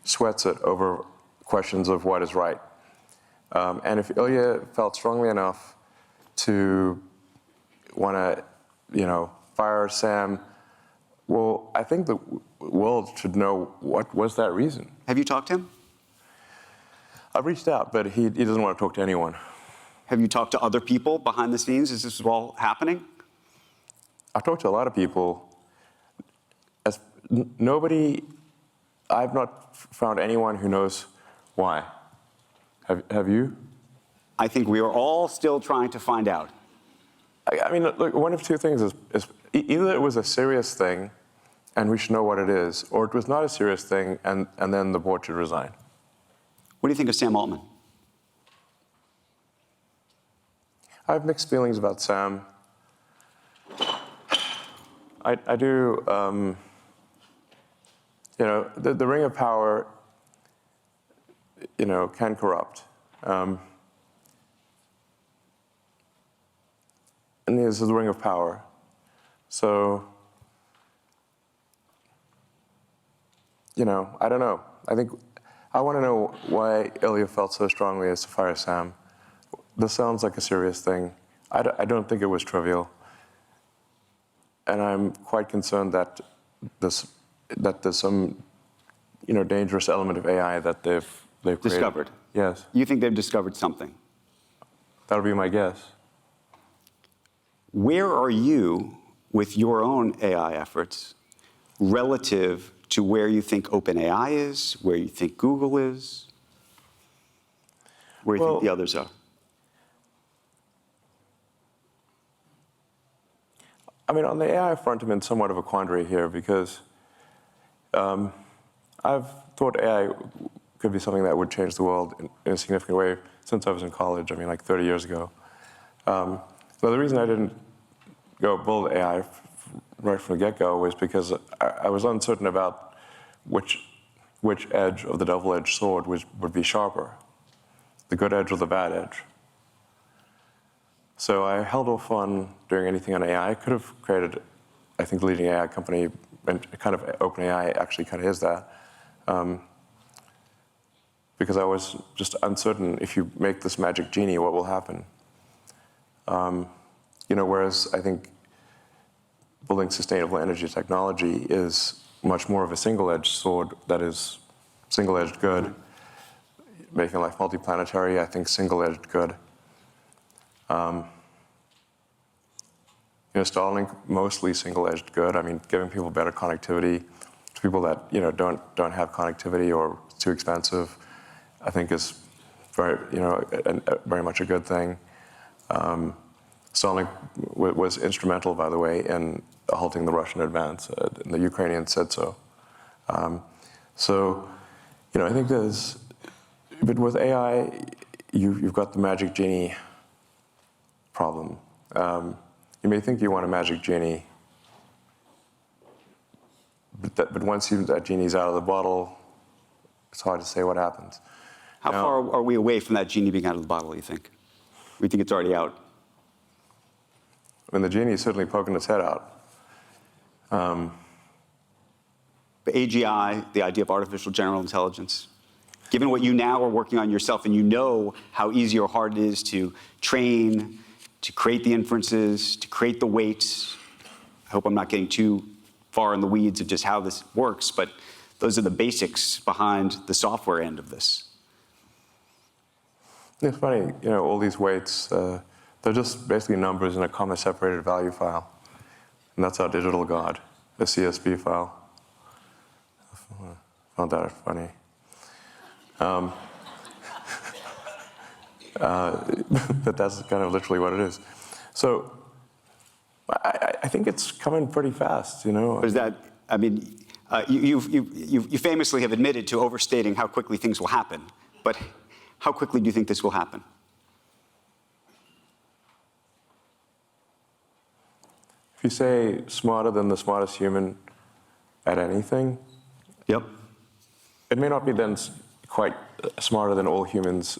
sweats it over questions of what is right. And if Ilya felt strongly enough to want to, fire Sam, well, I think the world should know what was that reason. Have you talked to him? I've reached out, but he doesn't want to talk to anyone. Have you talked to other people behind the scenes as this is all happening? I've talked to a lot of people. I've not found anyone who knows why. Have you? I think we are all still trying to find out. I mean, look, one of two things is either it was a serious thing and we should know what it is, or it was not a serious thing and then the board should resign. What do you think of Sam Altman? I have mixed feelings about Sam. I do, the ring of power, can corrupt. And this is the ring of power. So, I don't know. I want to know why Ilya felt so strongly as to fire Sam. This sounds like a serious thing. I don't think it was trivial. And I'm quite concerned that there's some, dangerous element of AI that they've created. Discovered? Yes. You think they've discovered something? That would be my guess. Where are you with your own AI efforts relative to where you think OpenAI is, where you think Google is, where you think the others are? I mean, on the AI front, I'm in somewhat of a quandary here because I've thought AI could be something that would change the world in a significant way since I was in college, like 30 years ago. So the reason I didn't go build AI right from the get-go was because I was uncertain about which edge of the double-edged sword would be sharper, the good edge or the bad edge. So I held off on doing anything on AI. I could have created, I think, the leading AI company, and kind of OpenAI actually kind of is that, because I was just uncertain if you make this magic genie, what will happen? Whereas I think building sustainable energy technology is much more of a single-edged sword that is single-edged good. Making life multiplanetary, I think single-edged good. Starlink, mostly single-edged good. Giving people better connectivity to people that don't have connectivity or it's too expensive, I think is very very much a good thing. Starlink was instrumental, by the way, in halting the Russian advance, and the Ukrainians said so. I think but with AI, you've got the magic genie problem. You may think you want a magic genie, but once that genie's out of the bottle, it's hard to say what happens. How far are we away from that genie being out of the bottle, you think? We think it's already out? The genie is certainly poking its head out. The AGI, the idea of artificial general intelligence, given what you now are working on yourself, and you know how easy or hard it is to train, to create the inferences, to create the weights. I hope I'm not getting too far in the weeds of just how this works, but those are the basics behind the software end of this. It's funny, all these weights, they're just basically numbers in a comma-separated value file. And that's our digital God. the CSV file. I found that funny. But that's kind of literally what it is. So I think it's coming pretty fast, you know. Is that, I mean, you famously have admitted to overstating how quickly things will happen, but how quickly do you think this will happen? If you say smarter than the smartest human at anything, Yep. it may not be then quite smarter than all humans,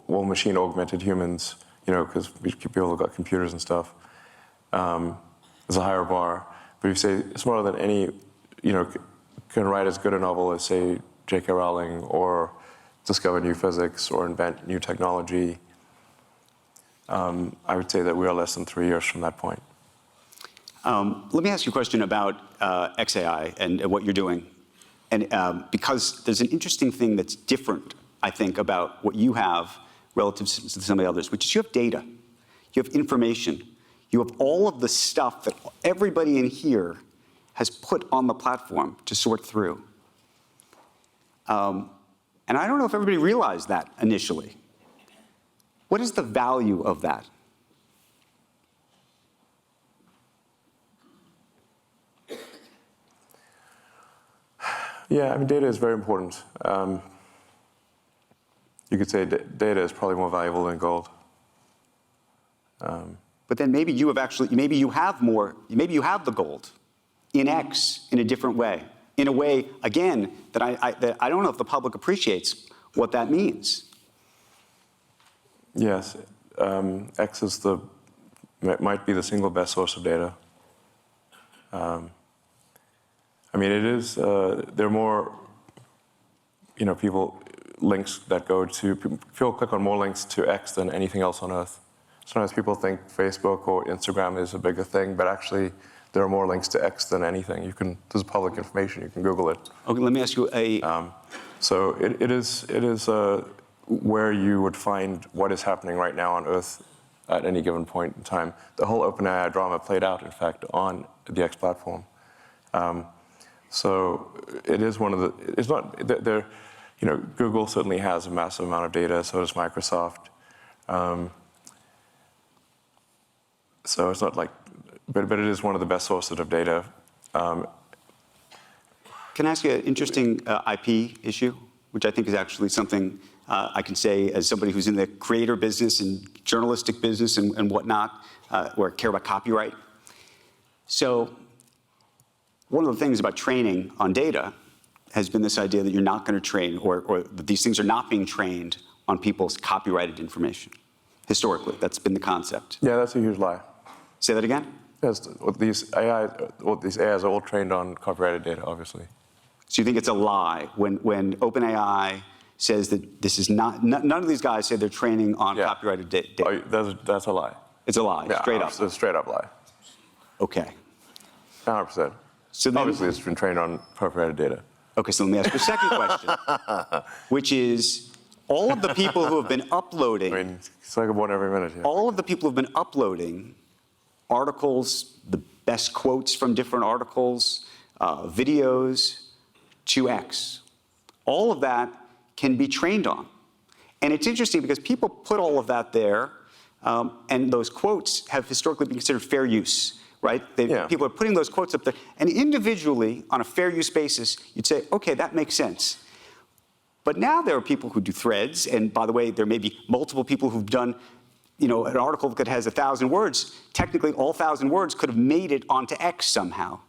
all machine-augmented humans, you know, because people have got computers and stuff. There's a higher bar. But if you say smarter than any, you know, can write as good a novel as, say, J.K. Rowling, or discover new physics, or invent new technology, I would say that we are less than 3 years from that point. Let me ask you a question about XAI and what you're doing. And because there's an interesting thing that's different, I think, about what you have relative to some of the others, which is you have data, you have information, you have all of the stuff that everybody in here has put on the platform to sort through. And I don't know if everybody realized that initially. What is the value of that? Yeah, I mean, data is very important. You could say data is probably more valuable than gold. But then maybe you have actually, maybe you have more, maybe you have the gold in X in a different way. In a way, again, that I don't know if the public appreciates what that means. Yes, X is might be the single best source of data. I mean, it is, there are more, you know, links that go to, people click on more links to X than anything else on Earth. Sometimes people think Facebook or Instagram is a bigger thing, but actually there are more links to X than anything. This is public information, you can Google it. Okay, let me ask you So it is where you would find what is happening right now on Earth at any given point in time. The whole OpenAI drama played out, in fact, on the X platform. So it is one of the, it's not, you know, Google certainly has a massive amount of data, so does Microsoft. So it's not like, but it is one of the best sources of data. Can I ask you an interesting IP issue, which I think is actually something I can say as somebody who's in the creator business and journalistic business and whatnot, or care about copyright. So one of the things about training on data has been this idea that you're not going to train, or that these things are not being trained on people's copyrighted information. Historically, that's been the concept. Yeah, that's a huge lie. Say that again? Yes, these AIs are all trained on copyrighted data, obviously. So you think it's a lie when OpenAI says that this is not, none of these guys say they're training on copyrighted data? That's a lie. It's a lie, straight up. It's a straight up lie. Okay. 100%. So then, obviously, it's been trained on copyrighted data. Okay, so let me ask you a second question, which is all of the people who have been uploading. I mean, it's like one every minute. Yeah. All of the people who have been uploading articles, the best quotes from different articles, videos to X. All of that can be trained on. And it's interesting because people put all of that there, and those quotes have historically been considered fair use, right? People are putting those quotes up there. And individually, on a fair use basis, you'd say, okay, that makes sense. But now there are people who do threads, and by the way, there may be multiple people who've done, you know, an article that has 1,000 words. Technically, all 1,000 words could have made it onto X somehow.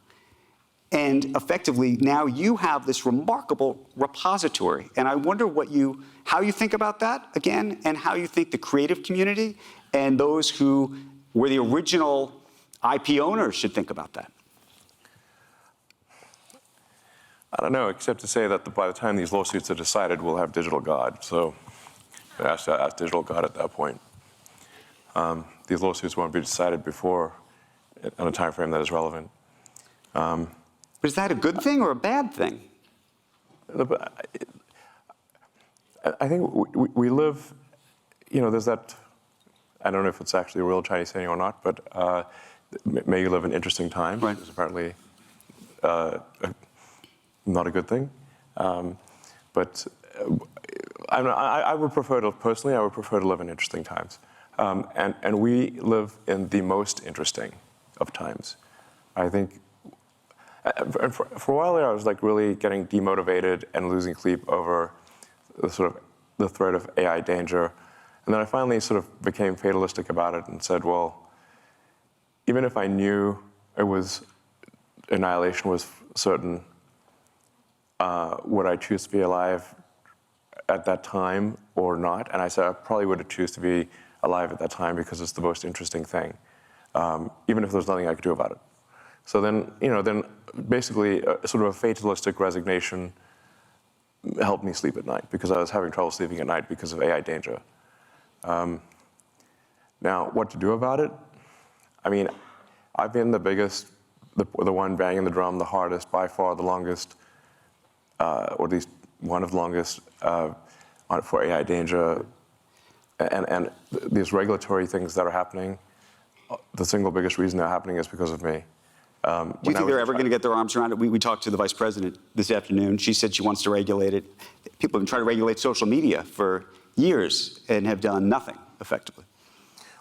And effectively, now you have this remarkable repository. And I wonder how you think about that, again, and how you think the creative community and those who were the original IP owners should think about that. I don't know, except to say that by the time these lawsuits are decided, we'll have digital God. So ask digital God at that point. These lawsuits won't be decided before on a time frame that is relevant. But is that a good thing or a bad thing? I think we live, you know, there's that, I don't know if it's actually a real Chinese saying or not, but may you live in interesting times. Right. There's apparently not a good thing. But I would prefer to, personally, I would prefer to live in interesting times. And we live in the most interesting of times. I think, and for a while there, I was like really getting demotivated and losing sleep over the sort of the threat of AI danger. And then I finally sort of became fatalistic about it and said, well, even if I knew it was, annihilation was certain, would I choose to be alive at that time or not? And I said I probably would choose to be alive at that time because it's the most interesting thing, even if there's nothing I could do about it. So then, then basically sort of a fatalistic resignation helped me sleep at night because I was having trouble sleeping at night because of AI danger. Now, what to do about it? I mean, I've been the biggest, the one banging the drum the hardest, by far the longest, or at least one of the longest for AI danger. And these regulatory things that are happening, the single biggest reason they're happening is because of me. Do you think they're ever going to get their arms around it? We talked to the vice president this afternoon. She said she wants to regulate it. People have been trying to regulate social media for years and have done nothing effectively.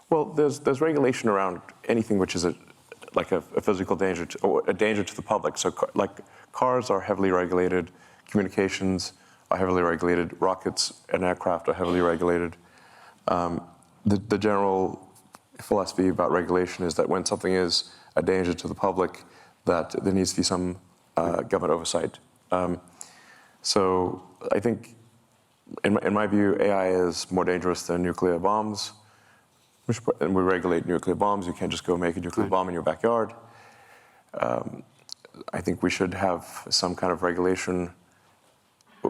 Well, there's regulation around anything which is like a physical danger or a danger to the public. So like cars are heavily regulated, communications are heavily regulated, rockets and aircraft are heavily regulated. The general philosophy about regulation is that when something is a danger to the public, that there needs to be some government oversight. So I think, in my view, AI is more dangerous than nuclear bombs. And we regulate nuclear bombs. You can't just go make a nuclear bomb in your backyard. I think we should have some kind of regulation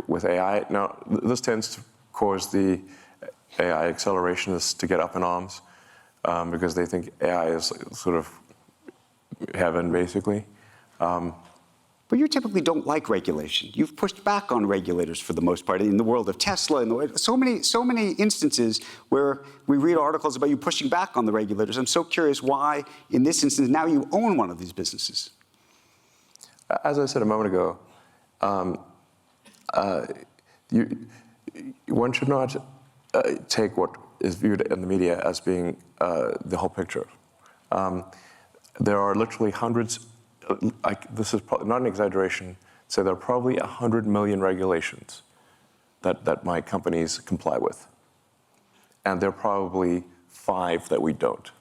with AI. Now, this tends to cause the AI accelerationists to get up in arms because they think AI is sort of heaven, basically. But you typically don't like regulation. You've pushed back on regulators for the most part in the world of Tesla. So many instances where we read articles about you pushing back on the regulators. I'm so curious why, in this instance, now you own one of these businesses. As I said a moment ago, one should not take what is viewed in the media as being the whole picture. There are literally hundreds, this is probably not an exaggeration, so there are probably 100 million regulations that my companies comply with. And there are probably 5 that we don't.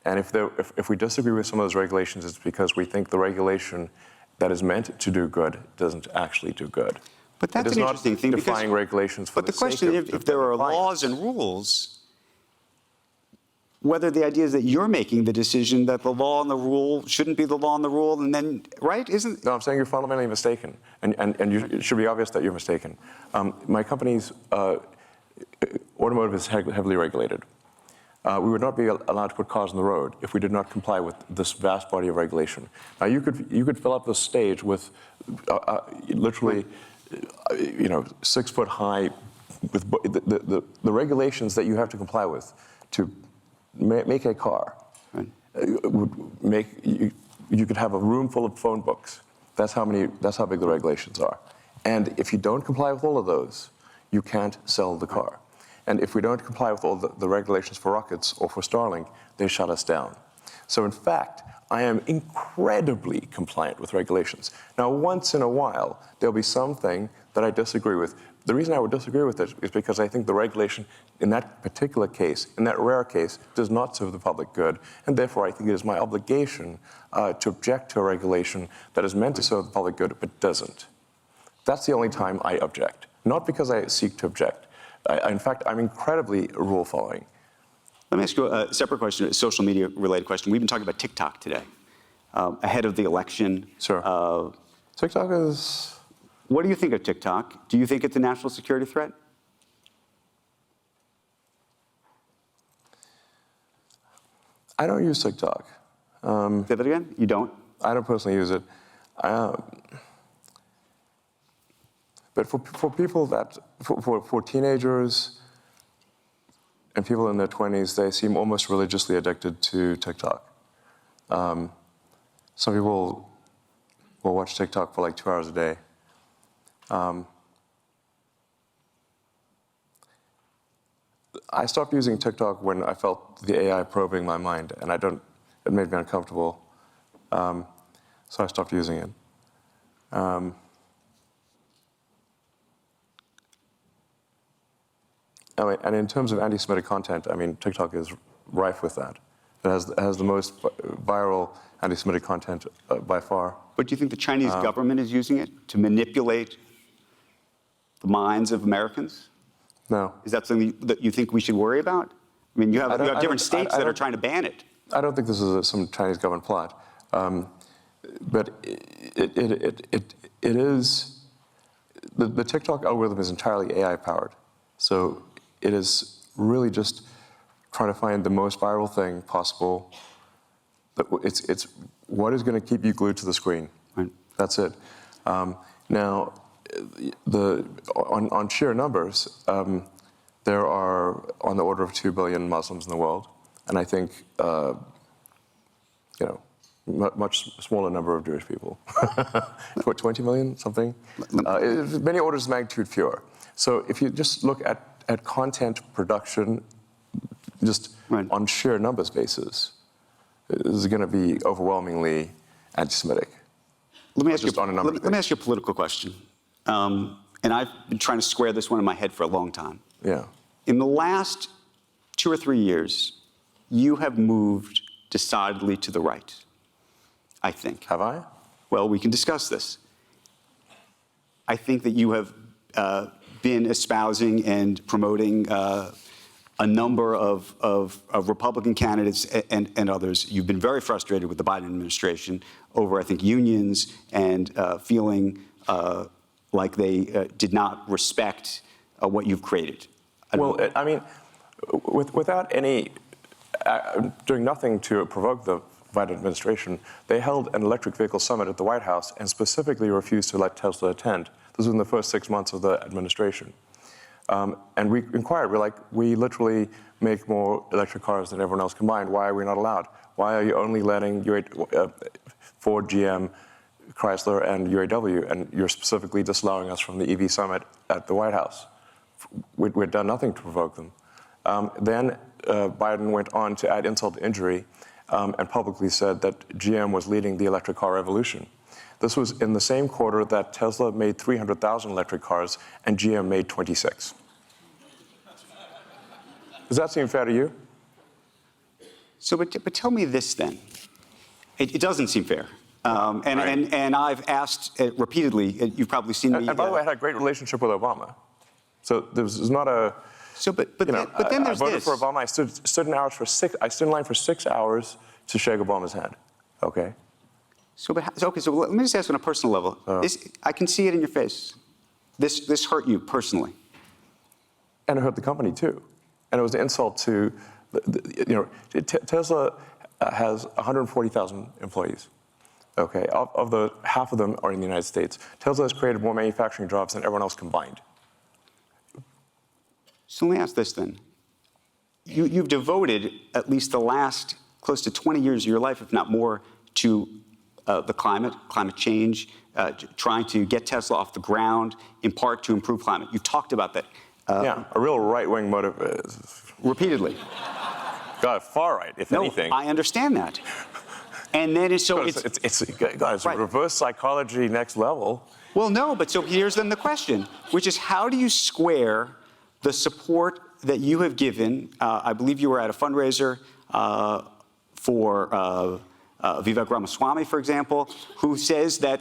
And if we disagree with some of those regulations, it's because we think the regulation that is meant to do good doesn't actually do good. But that's an interesting thing. Defying regulations for the question is, if there are laws and rules, whether the idea is that you're making the decision that the law and the rule shouldn't be the law and the rule, and then, right? Isn't? No, I'm saying you're fundamentally mistaken, and it should be obvious that you're mistaken. My company's automotive is heavily regulated. We would not be allowed to put cars on the road if we did not comply with this vast body of regulation. Now, you could fill up the stage with literally, 6 foot high, with the regulations that you have to comply with to make a car. Right. Would make you could have a room full of phone books. That's how big the regulations are. And if you don't comply with all of those, you can't sell the car. And if we don't comply with all the regulations for rockets or for Starlink, they shut us down. So in fact, I am incredibly compliant with regulations. Now, once in a while, there'll be something that I disagree with. The reason I would disagree with it is because I think the regulation in that particular case, in that rare case, does not serve the public good. And therefore, I think it is my obligation to object to a regulation that is meant to serve the public good but doesn't. That's the only time I object, not because I seek to object. In fact, I'm incredibly rule-following. Let me ask you a separate question, a social media-related question. We've been talking about TikTok today, ahead of the election. Sure. TikTok is... What do you think of TikTok? Do you think it's a national security threat? I don't use TikTok. Say that again? You don't? I don't personally use it. But for people for teenagers and people in their 20s, they seem almost religiously addicted to TikTok. some people will watch TikTok for like 2 hours a day. I stopped using TikTok when I felt the AI probing my mind, and it made me uncomfortable. So I stopped using it. And in terms of anti-Semitic content, I mean, TikTok is rife with that. It has the most viral anti-Semitic content by far. But do you think the Chinese government is using it to manipulate the minds of Americans? No. Is that something that you think we should worry about? I mean, you have different states that are trying to ban it. I don't think this is some Chinese government plot. But it is, the TikTok algorithm is entirely AI powered. So it is really just trying to find the most viral thing possible. It's what is going to keep you glued to the screen. Right. That's it. Now, on sheer numbers, there are on the order of 2 billion Muslims in the world, and I think much smaller number of Jewish people. What, 20 million, something? Many orders of magnitude fewer. So if you just look at content production, just on sheer numbers basis, this is going to be overwhelmingly anti-Semitic. Let me ask you a political question. And I've been trying to square this one in my head for a long time. Yeah. In the last 2 or 3 years, you have moved decidedly to the right, I think. Have I? Well, we can discuss this. I think that you have been espousing and promoting a number of Republican candidates and others. You've been very frustrated with the Biden administration over, I think, unions and feeling like they did not respect what you've created. Well, I mean, without doing nothing to provoke the Biden administration, they held an electric vehicle summit at the White House and specifically refused to let Tesla attend. This was in the first 6 months of the administration. And we inquired, we're like, we literally make more electric cars than everyone else combined. Why are we not allowed? Why are you only letting Ford, GM, Chrysler, and UAW, and you're specifically disallowing us from the EV summit at the White House? We'd done nothing to provoke them. Then Biden went on to add insult to injury and publicly said that GM was leading the electric car revolution. This was in the same quarter that Tesla made 300,000 electric cars and GM made 26. Does that seem fair to you? So, but tell me this then. It doesn't seem fair. And I've asked repeatedly, you've probably seen me. And by the way, I had a great relationship with Obama. So there was not a. So, but then there's I voted this. for Obama. I stood in line for 6 hours to shake Obama's hand. Okay. So let me just ask on a personal level. I can see it in your face. This hurt you personally. And it hurt the company too. And it was an insult to, Tesla has 140,000 employees. Okay, of the half of them are in the United States. Tesla has created more manufacturing jobs than everyone else combined. So let me ask this then. You've devoted at least the last close to 20 years of your life, if not more, to the climate change, trying to get Tesla off the ground, in part to improve climate. You've talked about that. Yeah, a real right-wing motive. Repeatedly. God, far right, if anything. I understand that. And then it's a reverse psychology next level. Well, no, but so here's then the question, which is how do you square the support that you have given? I believe you were at a fundraiser for Vivek Ramaswamy, for example, who says that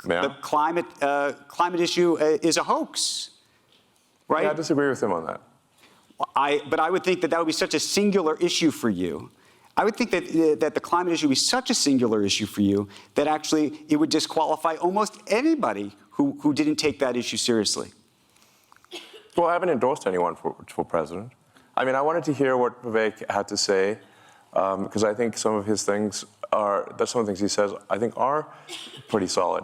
the climate issue is a hoax, right? Yeah, I disagree with him on that. But I would think that would be such a singular issue for you. I would think that the climate issue is such a singular issue for you that actually it would disqualify almost anybody who didn't take that issue seriously. Well, I haven't endorsed anyone for president. I mean, I wanted to hear what Vivek had to say because I think some of his things some of the things he says I think are pretty solid.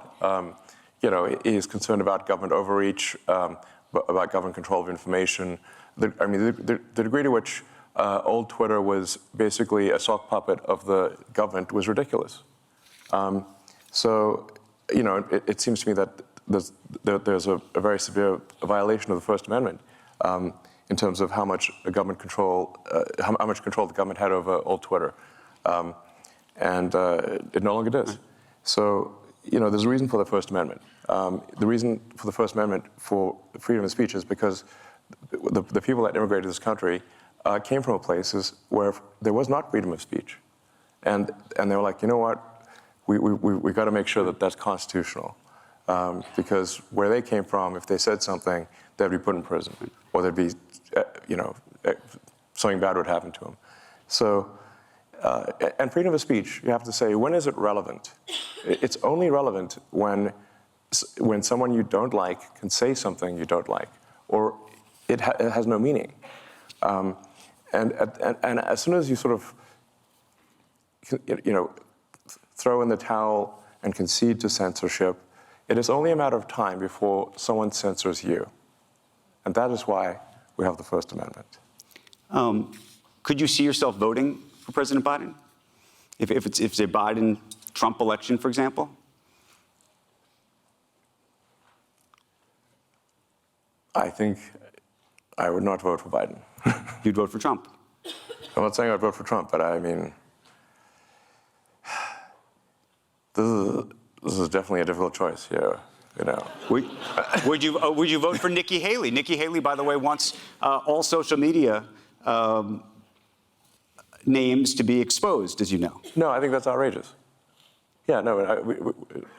He's concerned about government overreach, about government control of information. The degree to which old Twitter was basically a sock puppet of the government was ridiculous. So, it seems to me that there's a very severe violation of the First Amendment in terms of how much government control, how much control the government had over old Twitter, and it no longer does. So, there's a reason for the First Amendment. The reason for the First Amendment for freedom of speech is because the people that immigrated to this country came from places where there was not freedom of speech, and they were like, you know what, we got to make sure that that's constitutional, because where they came from, if they said something, they'd be put in prison, or there'd be, something bad would happen to them. So, and freedom of speech, you have to say, when is it relevant? It's only relevant when someone you don't like can say something you don't like, or it has no meaning. And as soon as you sort of, throw in the towel and concede to censorship, it is only a matter of time before someone censors you. And that is why we have the First Amendment. Could you see yourself voting for President Biden? If it's a Biden-Trump election, for example? I think I would not vote for Biden. You'd vote for Trump? I'm not saying I'd vote for Trump, but I mean, this is definitely a difficult choice here. Would you vote for Nikki Haley? Nikki Haley, by the way, wants all social media names to be exposed, as you know. No, I think that's outrageous. Yeah, no,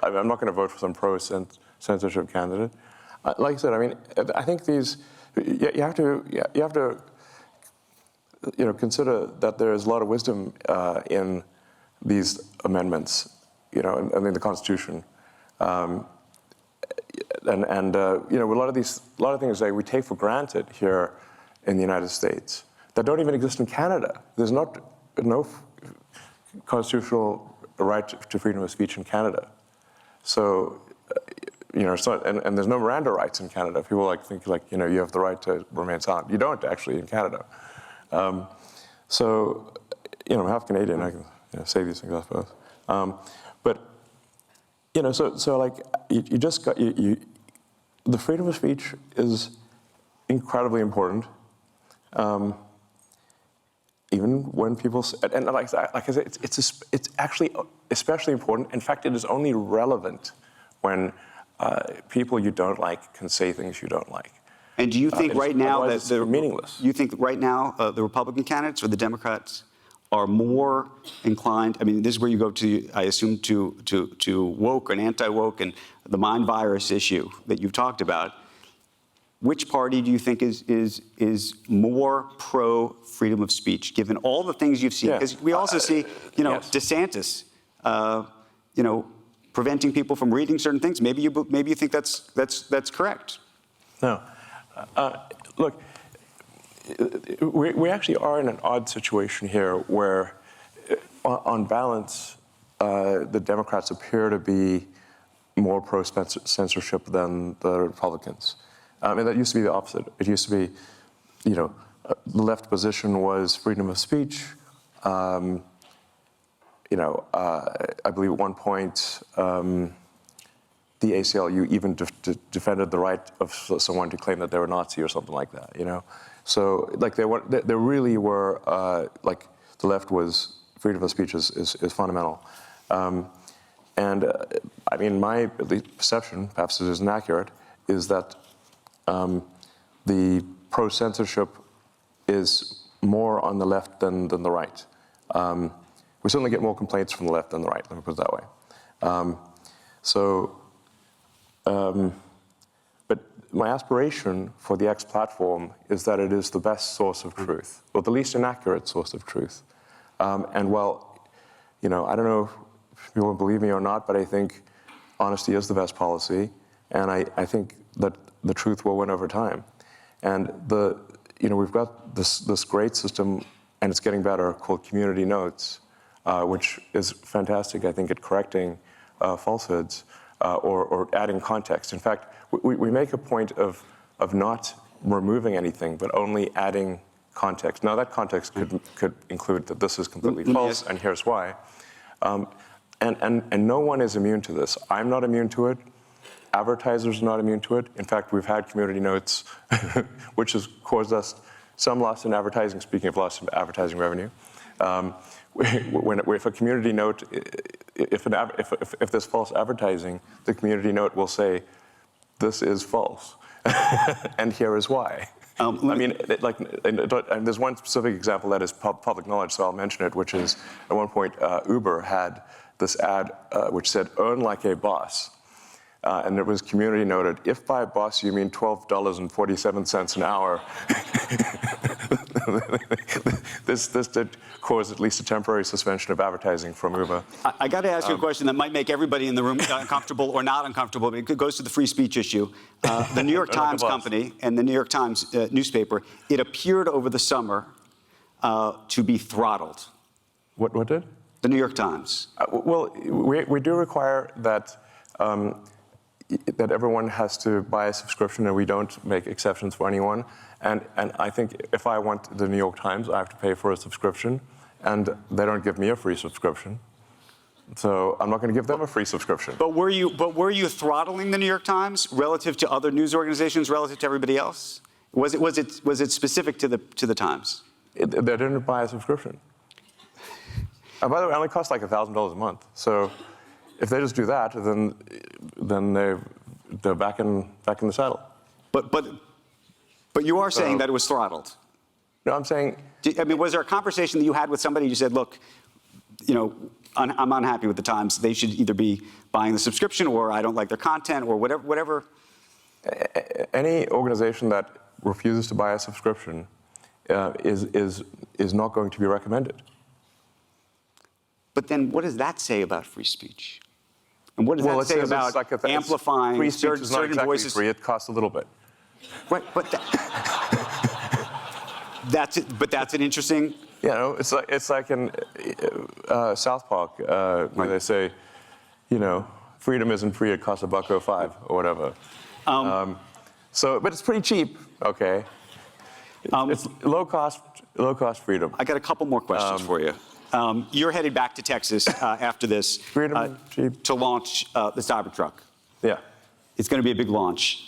I'm not going to vote for some pro-censorship candidate. Like I said, I mean, I think you have to consider that there is a lot of wisdom in these amendments, in the Constitution. A lot of things that we take for granted here in the United States that don't even exist in Canada. There's no constitutional right to freedom of speech in Canada. So, and there's no Miranda rights in Canada. People think you have the right to remain silent. You don't actually in Canada. So, I'm half Canadian. I can say these things, I suppose. But you just got the freedom of speech is incredibly important. Even when people and like I said, it's actually especially important. In fact, it is only relevant when people you don't like can say things you don't like. And do you think right now that they're meaningless? You think right now the Republican candidates or the Democrats are more inclined? I mean, this is where you go to, I assume, to woke and anti-woke and the mind virus issue that you've talked about. Which party do you think is more pro freedom of speech, given all the things you've seen? Because we also see, yes. DeSantis, preventing people from reading certain things. Maybe you think that's correct. No, look, we actually are in an odd situation here where, on balance, the Democrats appear to be more pro-censorship than the Republicans. And that used to be the opposite. It used to be, the left position was freedom of speech. I believe at one point, the ACLU even defended the right of someone to claim that they were Nazi or something like that. So there really were the left was freedom of speech is fundamental. I mean, my at least perception, perhaps it isn't accurate, is that the pro-censorship is more on the left than the right. We certainly get more complaints from the left than the right, let me put it that way. But my aspiration for the X platform is that it is the best source of truth, or the least inaccurate source of truth. And while, I don't know if people believe me or not, but I think honesty is the best policy, and I think that the truth will win over time. And we've got this great system, and it's getting better, called Community Notes, which is fantastic, I think, at correcting falsehoods or adding context. In fact, we make a point of not removing anything, but only adding context. Now, that context could include that this is completely false, and here's why. And no one is immune to this. I'm not immune to it. Advertisers are not immune to it. In fact, we've had community notes, which has caused us some loss in advertising, speaking of loss in advertising revenue. If a community note, if there's false advertising, the community note will say, this is false, and here is why. I mean, and there's one specific example that is public knowledge, so I'll mention it, which is at one point Uber had this ad which said, earn like a boss. And it was community noted, if by boss you mean $12.47 an hour, this did cause at least a temporary suspension of advertising from Uber. I got to ask you a question that might make everybody in the room uncomfortable or not uncomfortable, but it goes to the free speech issue. The New York Times company and the New York Times newspaper, it appeared over the summer to be throttled. What did? The New York Times. Well, we do require that that everyone has to buy a subscription, and we don't make exceptions for anyone. And I think if I want the New York Times, I have to pay for a subscription, and they don't give me a free subscription. So I'm not going to give them a free subscription. But were you throttling the New York Times relative to other news organizations, relative to everybody else? Was it specific to the Times? They didn't buy a subscription. By the way, it only costs like $1,000 a month. So if they just do that, then they're back in the saddle. But you are saying that it was throttled. No, I'm saying. I mean, was there a conversation that you had with somebody? You said, look, you know, I'm unhappy with the Times. They should either be buying the subscription, or I don't like their content, or whatever. Any organization that refuses to buy a subscription is not going to be recommended. But then, what does that say about free speech? And what does that say about amplifying free speech certain is not exactly voices? Free. It costs a little bit. Right, but that's an interesting. You know, it's like in South Park where they say, you know, freedom isn't free. It costs $1.05 or whatever. But it's pretty cheap. Okay. It's low cost freedom. I got a couple more questions for you. You're headed back to Texas after this to launch the Cybertruck. Yeah. It's going to be a big launch.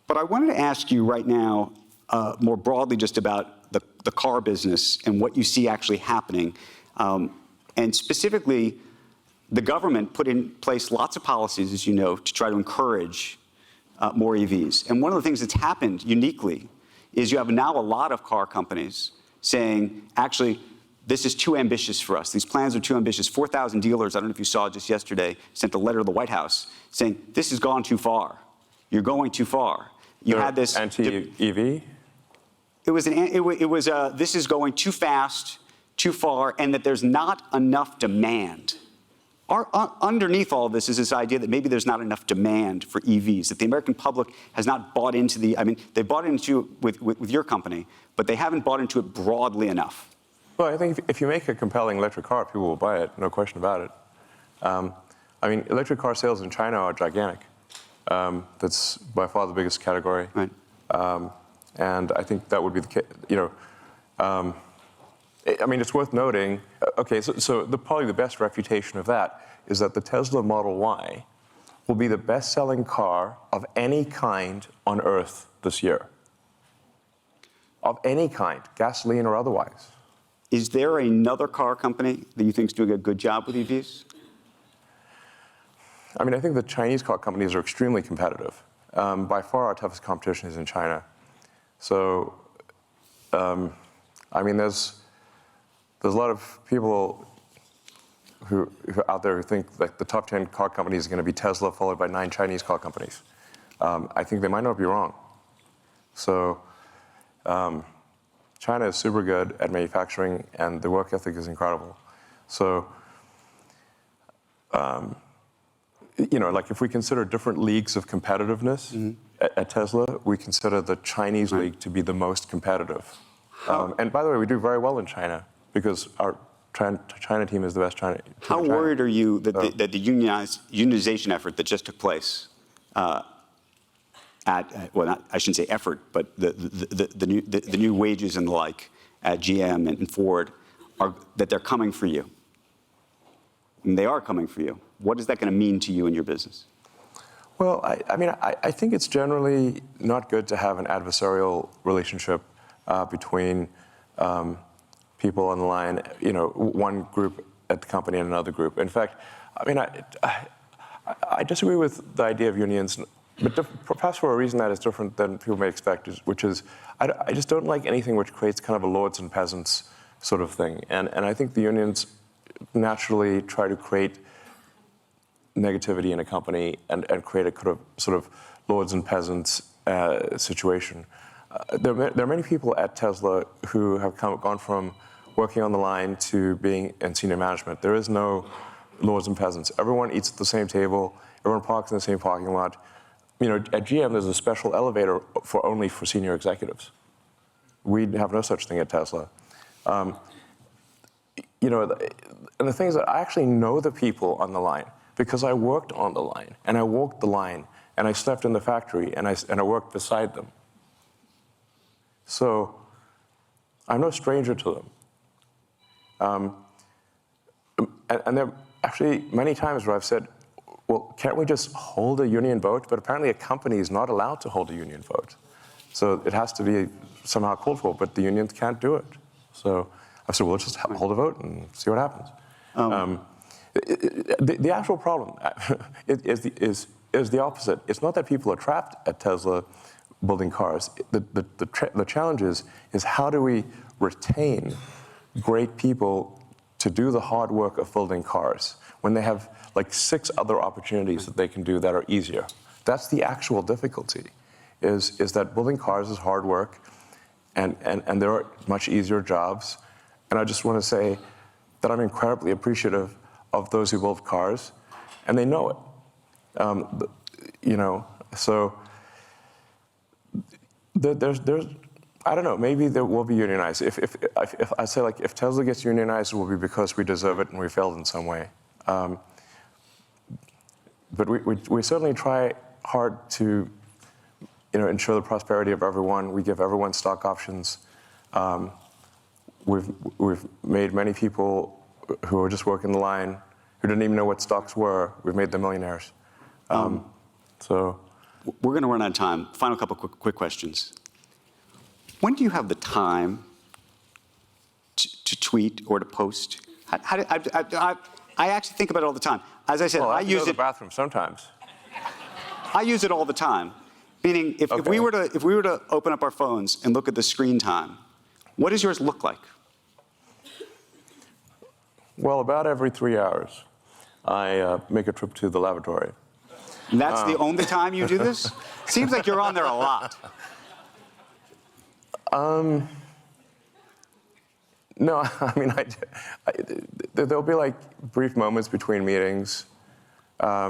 But I wanted to ask you right now, more broadly, just about the car business and what you see actually happening. And specifically, the government put in place lots of policies, as you know, to try to encourage more EVs. And one of the things that's happened uniquely is you have now a lot of car companies saying, actually, this is too ambitious for us. These plans are too ambitious. 4,000 dealers, I don't know if you saw just yesterday, sent a letter to the White House saying, this has gone too far. You're going too far. You had this anti-EV? It was this is going too fast, too far, and that there's not enough demand. Underneath all of this is this idea that maybe there's not enough demand for EVs, that the American public has not bought into they bought into it with your company, but they haven't bought into it broadly enough. Well, I think if you make a compelling electric car, people will buy it, no question about it. I mean, electric car sales in China are gigantic. That's by far the biggest category. Right. And I think that would be the case, you know. I mean, it's worth noting, okay, so probably the best refutation of that is that the Tesla Model Y will be the best-selling car of any kind on Earth this year. Of any kind, gasoline or otherwise. Is there another car company that you think is doing a good job with EVs? I mean, I think the Chinese car companies are extremely competitive. By far, our toughest competition is in China. So, I mean, there's a lot of people who out there who think like the top 10 car companies are going to be Tesla, followed by 9 Chinese car companies. I think they might not be wrong. So, China is super good at manufacturing, and the work ethic is incredible. So, you know, like if we consider different leagues of competitiveness at Tesla, we consider the Chinese league to be the most competitive. And by the way, we do very well in China because our China team is the best China. How worried are you that the unionization effort that just took place well, I shouldn't say effort, but the new wages and the like at GM and Ford, that they're coming for you? and they are coming for you, what is that going to mean to you and your business? Well, I think it's generally not good to have an adversarial relationship between people on the line, one group at the company and another group. In fact, I disagree with the idea of unions, but perhaps for a reason that is different than people may expect, which is I just don't like anything which creates kind of a lords and peasants sort of thing. And I think the unions naturally try to create negativity in a company and create a sort of lords and peasants situation. There are many people at Tesla who have gone from working on the line to being in senior management. There is no lords and peasants. Everyone eats at the same table. Everyone parks in the same parking lot. At GM, there's a special elevator only for senior executives. We have no such thing at Tesla. And the thing is that I actually know the people on the line because I worked on the line, and I walked the line, and I slept in the factory, and I worked beside them. So I'm no stranger to them. And there are actually many times where I've said, well, can't we just hold a union vote? But apparently a company is not allowed to hold a union vote. So it has to be somehow called for, but the unions can't do it. So I said, well, let's just hold a vote and see what happens. The actual problem is the opposite. It's not that people are trapped at Tesla building cars. The challenge is how do we retain great people to do the hard work of building cars when they have like 6 other opportunities that they can do that are easier. That's the actual difficulty, is that building cars is hard work, and there are much easier jobs. And I just want to say that I'm incredibly appreciative of those who build cars, and they know it. So there's I don't know, maybe there will be unionized. If I say, like, if Tesla gets unionized, it will be because we deserve it and we failed in some way. But we certainly try hard to ensure the prosperity of everyone. We give everyone stock options. We've made many people who are just working the line, who didn't even know what stocks were, we've made them millionaires. So we're going to run out of time. Final couple quick questions. When do you have the time to tweet or to post? I actually think about it all the time. As I said, well, I use go to it. the bathroom sometimes. I use it all the time. Meaning, if we were to open up our phones and look at the screen time, what does yours look like? Well, about every 3 hours, I make a trip to the lavatory. And that's the only time you do this? Seems like you're on there a lot. No, I mean, there'll be like brief moments between meetings. I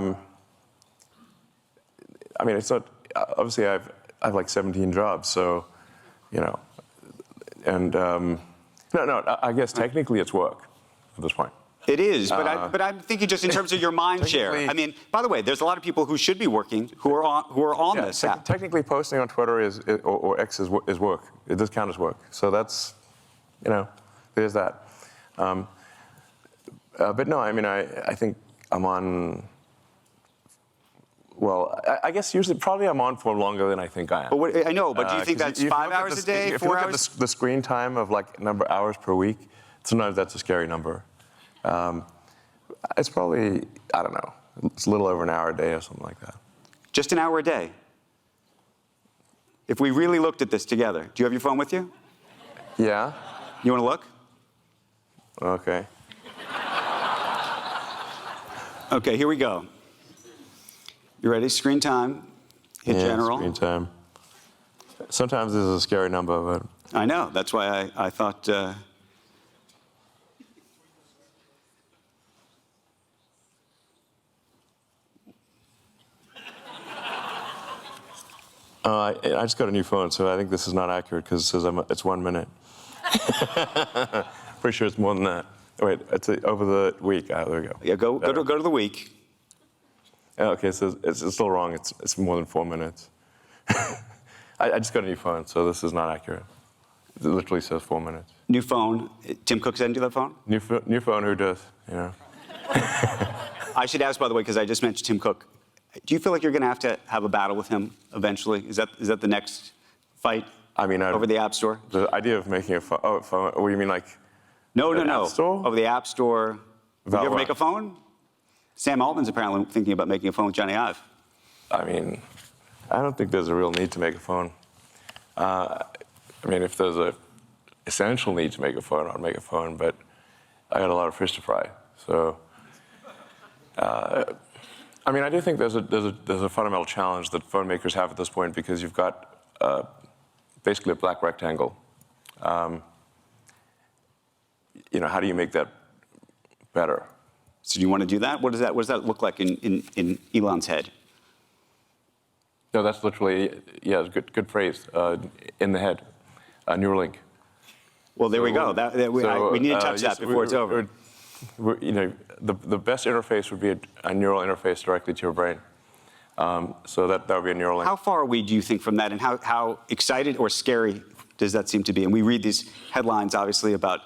mean, it's not, obviously I have like 17 jobs, so, and no, I guess technically it's work at this point. It is, but I'm thinking just in terms of your mind share. I mean, by the way, there's a lot of people who should be working who are on this app. Technically, posting on Twitter or X is work. It does count as work. So that's, there's that. But no, I mean, I think I'm on. Well, I guess usually probably I'm on for longer than I think I am. But I know, but do you think that's 5 hours a day, 4 hours? If you look at the screen time of like number of hours per week, sometimes that's a scary number. It's probably, I don't know, it's a little over an hour a day or something like that. Just an hour a day? If we really looked at this together, do you have your phone with you? Yeah. You want to look? Okay. Okay, here we go. You ready? Screen time. Hit general. Screen time. Sometimes this is a scary number, but. I know. That's why I thought. I just got a new phone, so I think this is not accurate because it says it's 1 minute. Pretty sure it's more than that. Wait, it's over the week. There we go. Yeah, go to the week. Okay, so it's still wrong. It's more than 4 minutes. I just got a new phone, so this is not accurate. It literally says 4 minutes. New phone. Tim Cook sent you that phone? New phone. Who does? I should ask, by the way, because I just mentioned Tim Cook. Do you feel like you're going to have a battle with him eventually? Is that the next fight? I mean, over the App Store? The idea of making a phone. Oh, phone. What do you mean, like? No. App Store? Over the App Store. Would you ever make a phone? Sam Altman's apparently thinking about making a phone with Johnny Ive. I mean, I don't think there's a real need to make a phone. I mean, if there's a essential need to make a phone, I'll make a phone. But I got a lot of fish to fry. So, I mean, I do think there's a fundamental challenge that phone makers have at this point, because you've got basically a black rectangle. You know, how do you make that better? So do you want to do that? What does that look like in Elon's head? No, that's literally, yeah, good phrase, in the head, Neuralink. Well, there we go. We need to touch that before it's over. You know, the best interface would be a neural interface directly to your brain. So that would be a Neuralink. How far are we, do you think, from that, and how excited or scary does that seem to be? And we read these headlines, obviously, about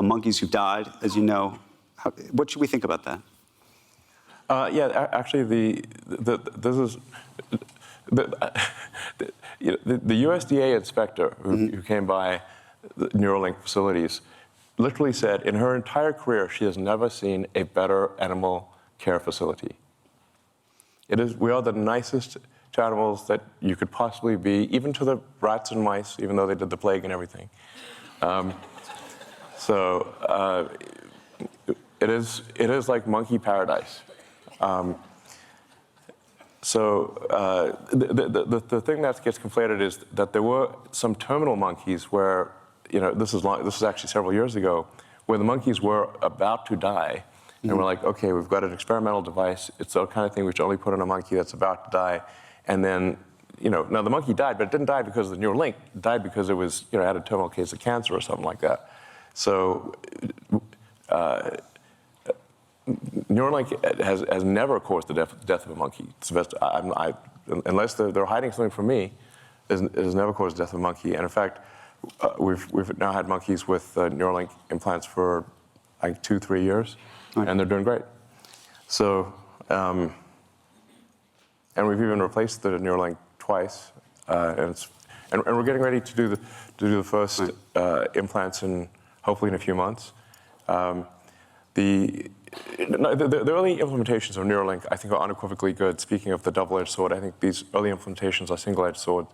monkeys who died, as you know. What should we think about that? Yeah, actually, the USDA inspector who came by the Neuralink facilities literally said in her entire career she has never seen a better animal care facility. We are the nicest to animals that you could possibly be, even to the rats and mice, even though they did the plague and everything. It is like monkey paradise. The thing that gets conflated is that there were some terminal monkeys where, you know, this is actually several years ago, where the monkeys were about to die. And we're like, okay, we've got an experimental device. It's the kind of thing we should only put on a monkey that's about to die. And then, you know, now the monkey died, but it didn't die because of the Neuralink. It died because it was, you know, had a terminal case of cancer or something like that. So Neuralink has never caused the death of a monkey. It's the best, unless they're hiding something from me, it has never caused the death of a monkey. And in fact, we've now had monkeys with Neuralink implants for like 2-3 years, right, and they're doing great. So, and we've even replaced the Neuralink twice, and we're getting ready to do the first implants in hopefully in a few months. The early implementations of Neuralink, I think, are unequivocally good. Speaking of the double-edged sword, I think these early implementations are single-edged sword,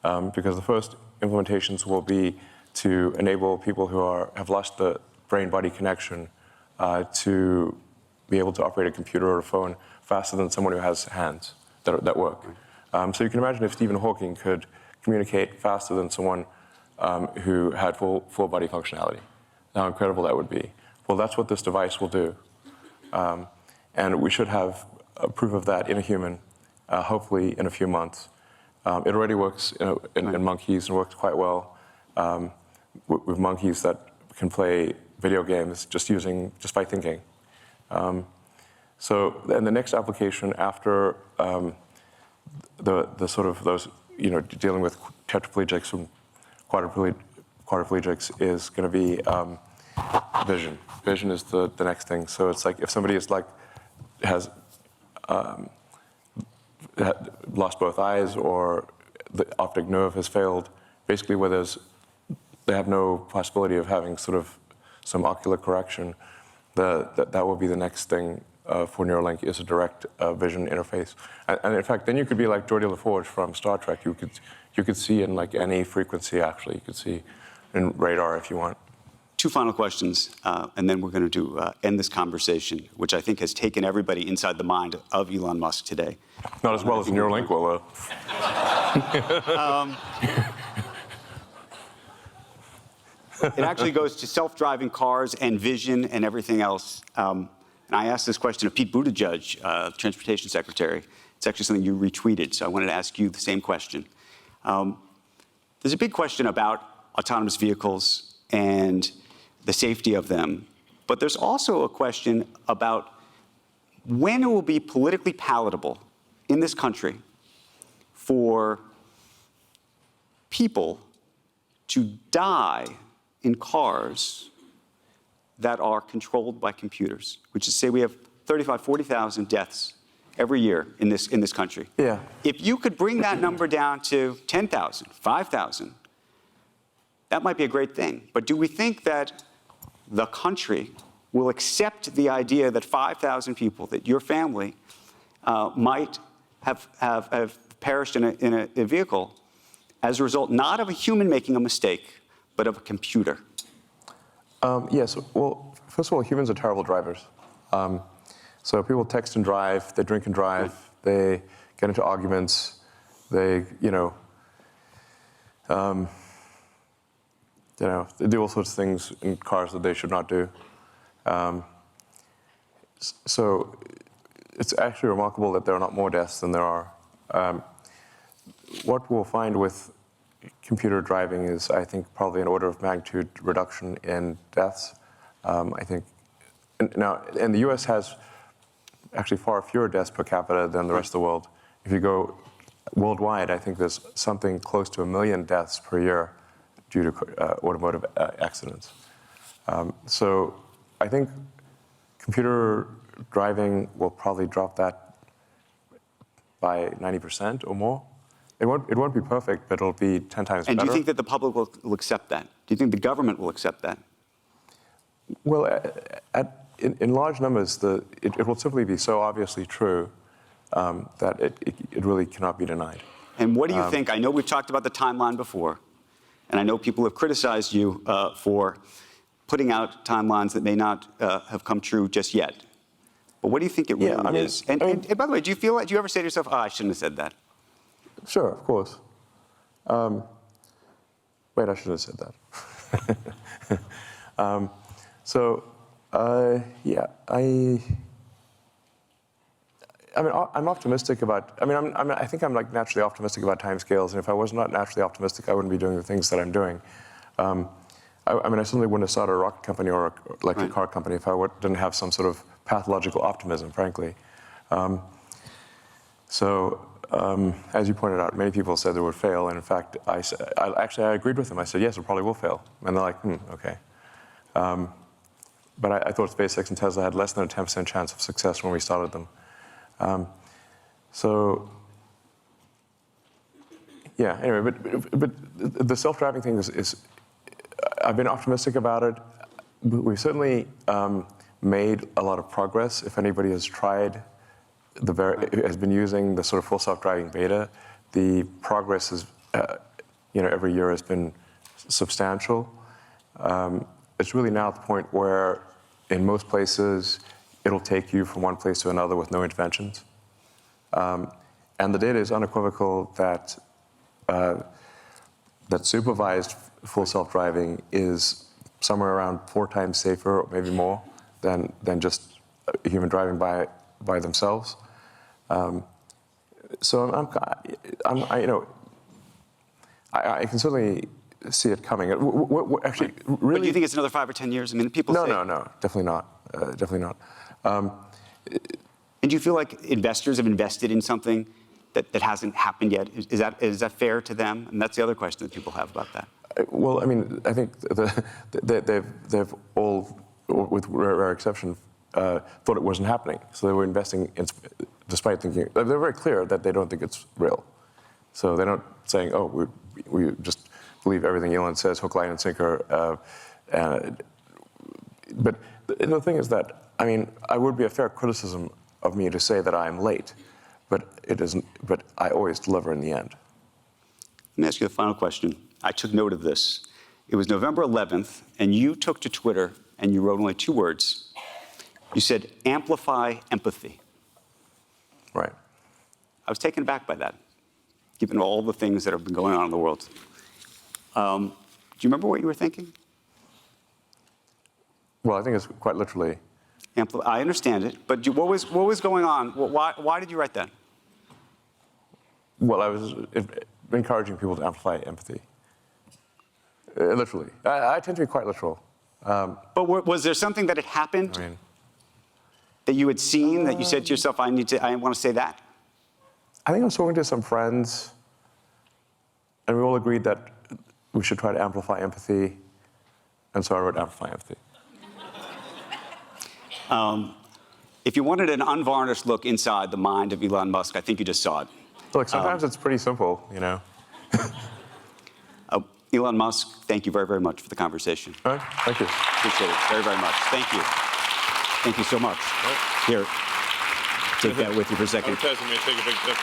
because the first implementations will be to enable people who have lost the brain-body connection to be able to operate a computer or a phone faster than someone who has hands that work. So you can imagine if Stephen Hawking could communicate faster than someone who had full body functionality, how incredible that would be. Well, that's what this device will do. And we should have proof of that in a human, hopefully in a few months. It already works in monkeys and works quite well with monkeys that can play video games just by thinking. So, and the next application after the sort of those, you know, dealing with tetraplegics and quadriplegics is going to be vision. Vision is the next thing. So it's like if somebody has lost both eyes, or the optic nerve has failed, basically where they have no possibility of having sort of some ocular correction, that will be the next thing for Neuralink, is a direct vision interface. And in fact, then you could be like Geordi LaForge from Star Trek. You could see in like any frequency, actually. You could see in radar if you want. 2 final questions, and then we're going to end this conversation, which I think has taken everybody inside the mind of Elon Musk today. Not as well as Neuralink will, though. It actually goes to self-driving cars and vision and everything else. And I asked this question of Pete Buttigieg, Transportation Secretary. It's actually something you retweeted, so I wanted to ask you the same question. There's a big question about autonomous vehicles and the safety of them, but there's also a question about when it will be politically palatable in this country for people to die in cars that are controlled by computers, which is, say, we have 35, 40,000 deaths every year in this country. Yeah. If you could bring that number down to 10,000, 5,000, that might be a great thing. But do we think that the country will accept the idea that 5,000 people, that your family might have perished in a vehicle as a result not of a human making a mistake, but of a computer? Yes. Well, first of all, humans are terrible drivers. So people text and drive, they drink and drive, they get into arguments, they do all sorts of things in cars that they should not do. So it's actually remarkable that there are not more deaths than there are. What we'll find with computer driving is, I think, probably an order of magnitude reduction in deaths. I think now, and the U.S. has actually far fewer deaths per capita than the rest of the world. If you go worldwide, I think there's something close to 1 million deaths per year due to automotive accidents. So I think computer driving will probably drop that by 90% or more. It won't be perfect, but it'll be 10 times better. And do you think that the public will accept that? Do you think the government will accept that? Well, in large numbers, it will simply be so obviously true that it really cannot be denied. And what do you think? I know we've talked about the timeline before, and I know people have criticized you for putting out timelines that may not have come true just yet. But what do you think it really is? And by the way, do you ever say to yourself, I shouldn't have said that? Sure, of course. Wait, I shouldn't have said that. I'm optimistic about. I think I'm like naturally optimistic about timescales, and if I was not naturally optimistic, I wouldn't be doing the things that I'm doing. I certainly wouldn't have started a rocket company or a electric car company if I didn't have some sort of pathological optimism, frankly. As you pointed out, many people said they would fail, and in fact, I agreed with them. I said, yes, it probably will fail. And they're like, okay. But I thought SpaceX and Tesla had less than a 10% chance of success when we started them. Anyway, but the self-driving thing is I've been optimistic about it. We've certainly made a lot of progress. If anybody has tried, has been using the sort of full self-driving beta, the progress is, every year has been substantial. It's really now at the point where, in most places, it'll take you from one place to another with no interventions. And the data is unequivocal that supervised full self-driving is somewhere around 4 times safer, or maybe more, than just human driving by themselves. So I can certainly see it coming. Actually, really. But do you think it's another 5 or 10 years? I mean, people say. No, definitely not. Definitely not. And do you feel like investors have invested in something that hasn't happened yet? Is that fair to them? And that's the other question that people have about that. Well, I think they've all, with rare exception, thought it wasn't happening. So they were investing despite thinking. They're very clear that they don't think it's real. So they're not saying, we just believe everything Elon says, hook, line, and sinker. But the thing is that, I would be a fair criticism of me to say that I'm late, but it isn't. But I always deliver in the end. Let me ask you the final question. I took note of this. It was November 11th, and you took to Twitter and you wrote only 2 words. You said, amplify empathy. Right. I was taken aback by that, given all the things that have been going on in the world. Do you remember what you were thinking? Well, I think it's quite literally. I understand it, but what was going on? Why did you write that? Well, I was encouraging people to amplify empathy. Literally. I tend to be quite literal. But was there something that had happened that you had seen that you said to yourself, I want to say that? I think I was talking to some friends, and we all agreed that we should try to amplify empathy, and so I wrote amplify empathy. If you wanted an unvarnished look inside the mind of Elon Musk, I think you just saw it. Look, sometimes it's pretty simple, you know. Elon Musk, thank you very, very much for the conversation. All right, thank you. Appreciate it very, very much. Thank you. Thank you so much. Right. Here, take that with you for a second. Advertising may take a big dip.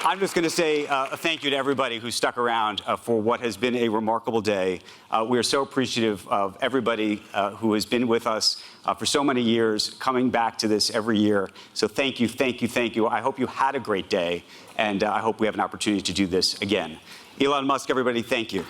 I'm just going to say a thank you to everybody who stuck around for what has been a remarkable day. We are so appreciative of everybody who has been with us for so many years, coming back to this every year. So thank you, thank you, thank you. I hope you had a great day, and I hope we have an opportunity to do this again. Elon Musk, everybody, thank you.